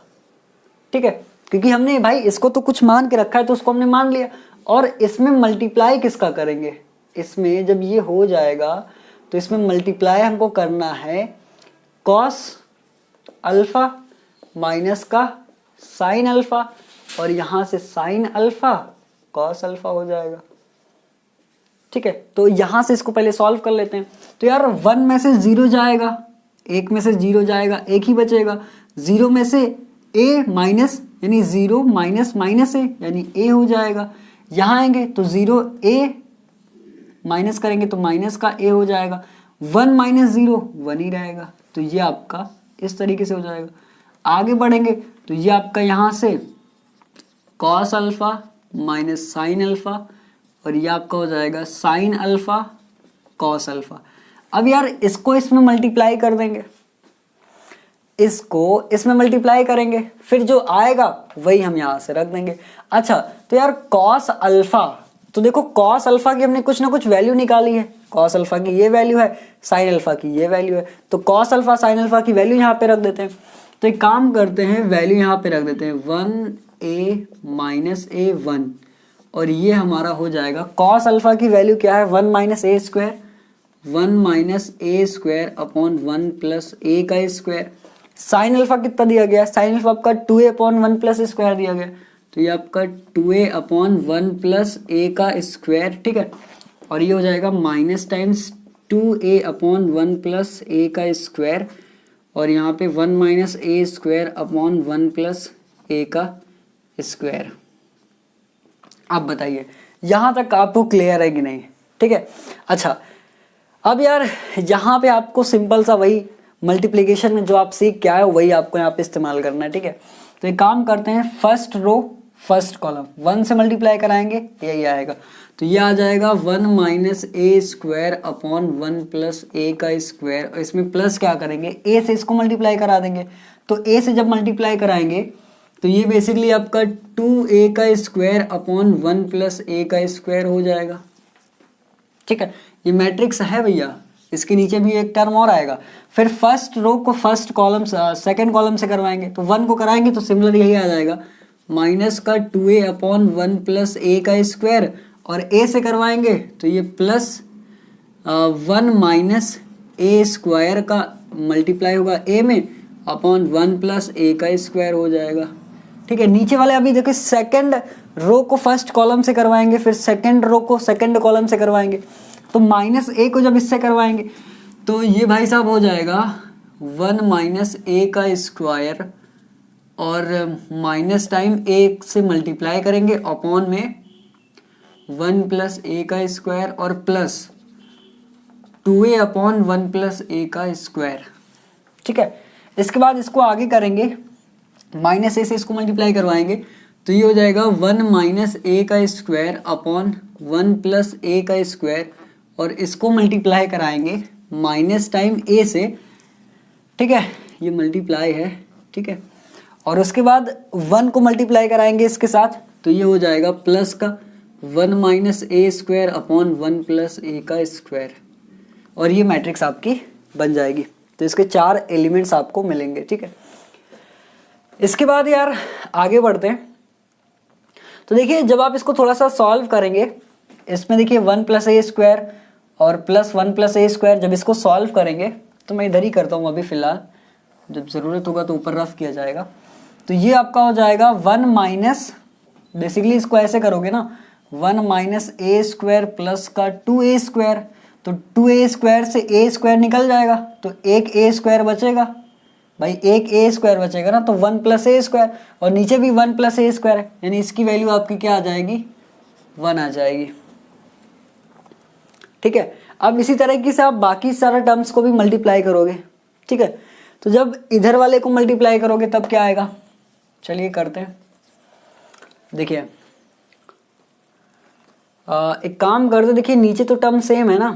ठीक है। क्योंकि हमने भाई इसको तो कुछ मान के रखा है तो उसको हमने मान लिया। और इसमें मल्टीप्लाई किसका करेंगे, इसमें जब ये हो जाएगा तो इसमें मल्टीप्लाई हमको करना है कॉस अल्फा माइनस का साइन अल्फा, और यहाँ से साइन अल्फा कॉस अल्फा हो जाएगा, ठीक है। तो यहाँ से इसको पहले सॉल्व कर लेते हैं। तो यार 1 में से 0 जाएगा, 1 में से 0 जाएगा, 1 ही बचेगा, 0 में से a माइनस यानी 0 माइनस माइनस a यानी a हो जाएगा। यहाँ आएंगे तो 0 a माइनस करेंगे तो माइनस का a हो जाएगा, 1 माइनस 0 1 ही रहेगा। तो ये आपका इस तरीके से हो जाएगा। आगे बढ़ेंगे तो ये आपका यहाँ से cos alpha minus sine alpha, और ये आपका हो जाएगा साइन अल्फा कॉस अल्फा। अब यार इसको इसमें मल्टीप्लाई कर देंगे, इसको इसमें मल्टीप्लाई करेंगे, फिर जो आएगा वही हम यहाँ से रख देंगे। अच्छा तो यार कॉस अल्फा, तो देखो कॉस अल्फा की हमने कुछ ना कुछ वैल्यू निकाली है, कॉस अल्फा की ये वैल्यू है, साइन अल्फा की ये वैल्यू है, तो कॉस अल्फा साइन अल्फा की वैल्यू यहाँ पे रख देते हैं। तो एक काम करते हैं, वैल्यू यहाँ पे रख देते हैं 1a माइनस ए 1, और ये हमारा हो जाएगा कॉस अल्फा की वैल्यू क्या है 1 minus a square, 1 minus a square upon 1 plus a का स्क्वायर। साइन अल्फा कितना दिया गया, साइन अल्फा आपका 2a अपॉन 1 प्लस स्क्वायर दिया गया, तो ये आपका 2a अपॉन 1 प्लस ए का स्क्वायर, ठीक है। और ये हो जाएगा minus times 2a upon 1 plus a का स्क्वायर, और यहाँ पे 1 minus a square upon 1 plus a का स्क्वायर। आप बताइए यहाँ तक आपको क्लियर है कि नहीं, ठीक है। अच्छा अब यार यहाँ पे आपको सिंपल सा वही मल्टीप्लिकेशन में जो आप सीख के आए हो वही आपको यहाँ पे इस्तेमाल करना है, ठीक है। तो एक काम करते हैं, फर्स्ट रो फर्स्ट कॉलम 1 से मल्टीप्लाई कराएंगे यही आएगा, तो ये आ जाएगा 1 minus a square upon 1 plus a का स्क्वायर, और इसमें प्लस क्या करेंगे ए से इसको मल्टीप्लाई करा देंगे, तो ए से जब मल्टीप्लाई कराएंगे तो ये बेसिकली आपका 2a का स्क्वायर अपॉन 1 प्लस ए का स्क्वायर हो जाएगा, ठीक है। ये मैट्रिक्स है भैया, इसके नीचे भी एक टर्म और आएगा। फिर फर्स्ट रो को फर्स्ट कॉलम सेकंड कॉलम से करवाएंगे, तो 1 को कराएंगे तो सिमिलर यही आ जाएगा माइनस का 2a अपॉन 1 प्लस ए का स्क्वायर, और ए से करवाएंगे तो ये प्लस 1 माइनस ए स्क्वायर का मल्टीप्लाई होगा ए में अपॉन 1 प्लस ए का स्क्वायर हो जाएगा, ठीक है। नीचे वाले अभी देखो सेकंड रो को फर्स्ट कॉलम से करवाएंगे, फिर सेकंड रो को सेकंड कॉलम से करवाएंगे, तो माइनस ए को जब इससे करवाएंगे तो ये भाई साहब हो जाएगा 1 माइनस ए का स्क्वायर, और माइनस टाइम ए से मल्टीप्लाई करेंगे अपॉन में 1 प्लस ए का स्क्वायर, और plus 2a upon 1 plus a का स्क्वायर, ठीक है। इसके बाद इसको आगे करेंगे, माइनस ए से इसको मल्टीप्लाई करवाएंगे तो ये हो जाएगा 1 माइनस ए का स्क्वायर अपॉन 1 प्लस ए का स्क्वायर, और इसको मल्टीप्लाई कराएंगे माइनस टाइम ए से, ठीक है। ये मल्टीप्लाई है, ठीक है। और उसके बाद 1 को मल्टीप्लाई कराएंगे इसके साथ, तो ये हो जाएगा प्लस का 1 minus a square upon 1 plus a का स्क्वायर, और ये मैट्रिक्स आपकी बन जाएगी। तो इसके 4 एलिमेंट्स आपको मिलेंगे, ठीक है। इसके बाद यार आगे बढ़ते हैं, तो देखिए जब आप इसको थोड़ा सा सॉल्व करेंगे, इसमें देखिए 1 प्लस ए स्क्वायर और प्लस 1 प्लस ए स्क्वायर, जब इसको सॉल्व करेंगे तो मैं इधर ही करता हूँ अभी फ़िलहाल, जब ज़रूरत होगा तो ऊपर रफ किया जाएगा। तो ये आपका हो जाएगा 1 माइनस, बेसिकली इसको ऐसे करोगे ना 1 माइनस ए स्क्वायर प्लस का 2a स्क्वायर, तो 2a स्क्वायर से a स्क्वायर निकल जाएगा, तो एक a स्क्वायर बचेगा भाई, एक a स्क्वायर बचेगा ना, तो 1 प्लस ए स्क्वायर, और नीचे भी 1 प्लस ए स्क्वायर है, यानी इसकी वैल्यू आपकी क्या आ जाएगी 1 आ जाएगी, ठीक है। अब इसी तरीके से आप बाकी सारे टर्म्स को भी मल्टीप्लाई करोगे, ठीक है। तो जब इधर वाले को मल्टीप्लाई करोगे तब क्या आएगा, चलिए करते हैं। देखिए एक काम करते, देखिए नीचे तो टर्म सेम है ना,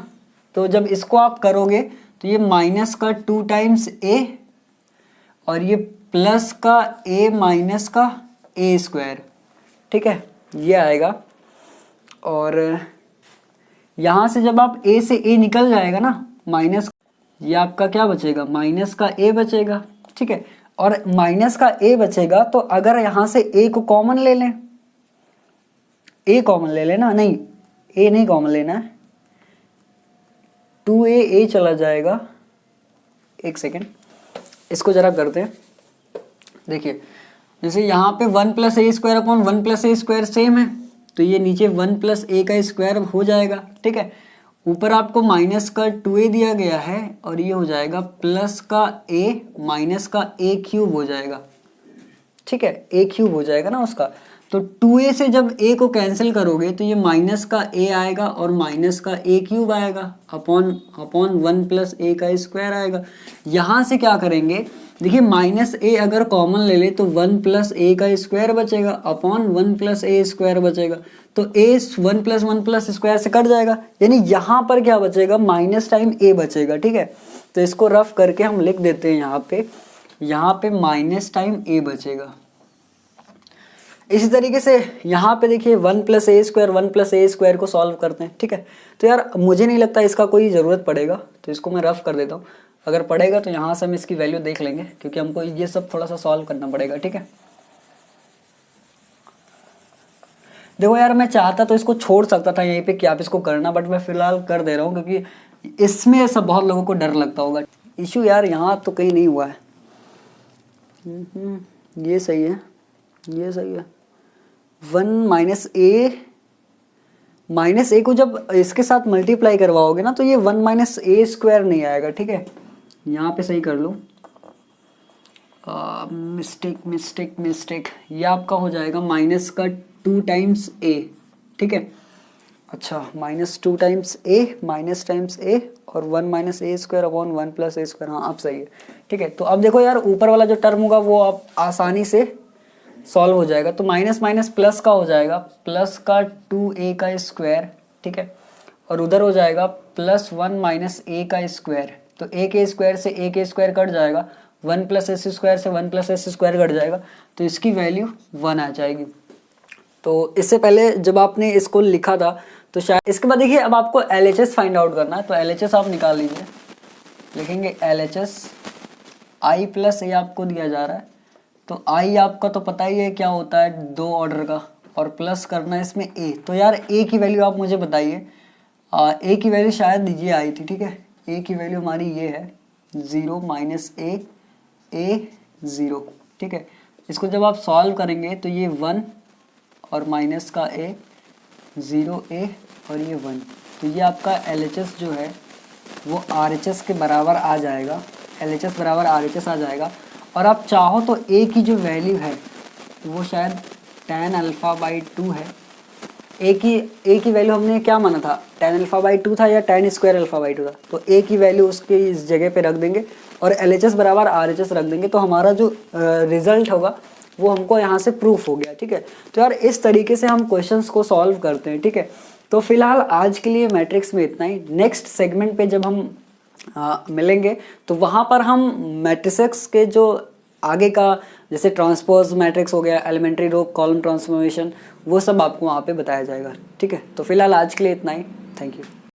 तो जब इसको आप करोगे तो ये माइनस का 2 टाइम्स ए, और ये प्लस का a माइनस का ए स्क्वायर, ठीक है, ये आएगा। और यहाँ से जब आप a से a निकल जाएगा ना माइनस, ये आपका क्या बचेगा माइनस का a बचेगा, ठीक है। और माइनस का a बचेगा, तो अगर यहाँ से a को कॉमन ले लें, a कॉमन ले लेना, नहीं a नहीं कॉमन लेना है, 2a चला जाएगा। एक सेकेंड इसको जरा करते हैं, देखिए जैसे यहाँ पे 1 plus a square upon 1 plus a square same है, तो ये नीचे 1 प्लस ए का स्क्वायर हो जाएगा, ठीक है। ऊपर आपको माइनस का 2a दिया गया है, और ये हो जाएगा प्लस का a माइनस का a क्यूब हो जाएगा, ठीक है, a क्यूब हो जाएगा ना उसका। तो 2a से जब a को कैंसिल करोगे तो ये माइनस का a आएगा और माइनस का a क्यूब आएगा अपॉन 1 प्लस a का स्क्वायर आएगा। यहाँ से क्या करेंगे, देखिए माइनस a अगर कॉमन ले ले तो 1 प्लस a का स्क्वायर बचेगा अपॉन 1 प्लस a स्क्वायर बचेगा, तो a 1 प्लस स्क्वायर से कट जाएगा, यानी यहाँ पर क्या बचेगा, माइनस टाइम a बचेगा। ठीक है, तो इसको रफ करके हम लिख देते हैं यहाँ पे माइनस टाइम a बचेगा। इसी तरीके से यहाँ पे देखिए 1 प्लस a स्क्वायर को सॉल्व करते हैं। ठीक है, तो यार मुझे नहीं लगता इसका कोई ज़रूरत पड़ेगा, तो इसको मैं रफ कर देता हूँ। अगर पड़ेगा तो यहाँ से हम इसकी वैल्यू देख लेंगे, क्योंकि हमको ये सब थोड़ा सा सॉल्व करना पड़ेगा। ठीक है, देखो यार मैं चाहता तो इसको छोड़ सकता था यहीं पे कि आप इसको करना, बट मैं फिलहाल कर दे रहा हूँ क्योंकि इसमें सब बहुत लोगों को डर लगता होगा। इशू यार यहाँ तो कहीं नहीं हुआ है। ये सही है, ये सही है। 1 माइनस ए को जब इसके साथ मल्टीप्लाई करवाओगे ना तो ये 1 माइनस ए स्क्वायर नहीं आएगा। ठीक है, यहाँ पे सही कर लो, मिस्टेक, ये आपका हो जाएगा माइनस का 2 टाइम्स ए। ठीक है, अच्छा माइनस 2 टाइम्स ए माइनस टाइम्स ए और 1 minus a square upon 1 plus a square. हाँ अब सही है। ठीक है, तो अब देखो यार ऊपर वाला जो टर्म होगा वो आप आसानी से सॉल्व हो जाएगा, तो माइनस माइनस प्लस का हो जाएगा, प्लस का 2a का स्क्वायर। ठीक है, और उधर हो जाएगा प्लस 1 माइनस a का स्क्वायर, तो a के स्क्वायर से a के स्क्वायर कट जाएगा, 1 प्लस एस स्क्वायर से 1 प्लस एस स्क्वायर कट जाएगा, तो इसकी वैल्यू 1 आ जाएगी। तो इससे पहले जब आपने इसको लिखा था तो शायद इसके बाद देखिए अब आपको LHS फाइंड आउट करना है, तो LHS आप निकाल लीजिए, लिखेंगे LHS i प्लस ए आपको दिया जा रहा है, तो i आपका तो पता ही है क्या होता है, 2 ऑर्डर का, और प्लस करना है इसमें a। तो यार a की वैल्यू आप मुझे बताइए, a की वैल्यू शायद ये आई थी। ठीक है, a की वैल्यू हमारी ये है 0 माइनस a 0। ठीक है, इसको जब आप सॉल्व करेंगे तो ये 1 और माइनस का a 0a और ये 1, तो ये आपका LHS जो है वो RHS के बराबर आ जाएगा, LHS बराबर RHS आ जाएगा। और आप चाहो तो a की जो वैल्यू है वो शायद tan अल्फ़ा बाई 2 है। a की वैल्यू हमने क्या माना था, tan अल्फ़ा बाई 2 था या tan स्क्वायर अल्फ़ा बाई 2 था, तो a की वैल्यू उसके इस जगह पे रख देंगे और LHS बराबर RHS रख देंगे, तो हमारा जो रिजल्ट होगा वो हमको यहाँ से प्रूफ हो गया। ठीक है, तो यार इस तरीके से हम क्वेश्चंस को सॉल्व करते हैं। ठीक है, तो फिलहाल आज के लिए मैट्रिक्स में इतना ही। नेक्स्ट सेगमेंट पे जब हम मिलेंगे तो वहाँ पर हम मैट्रिसेस के जो आगे का, जैसे ट्रांसपोज मैट्रिक्स हो गया, एलिमेंट्री रो कॉलम ट्रांसफॉर्मेशन, वो सब आपको वहाँ पे बताया जाएगा। ठीक है, तो फिलहाल आज के लिए इतना ही। Thank you.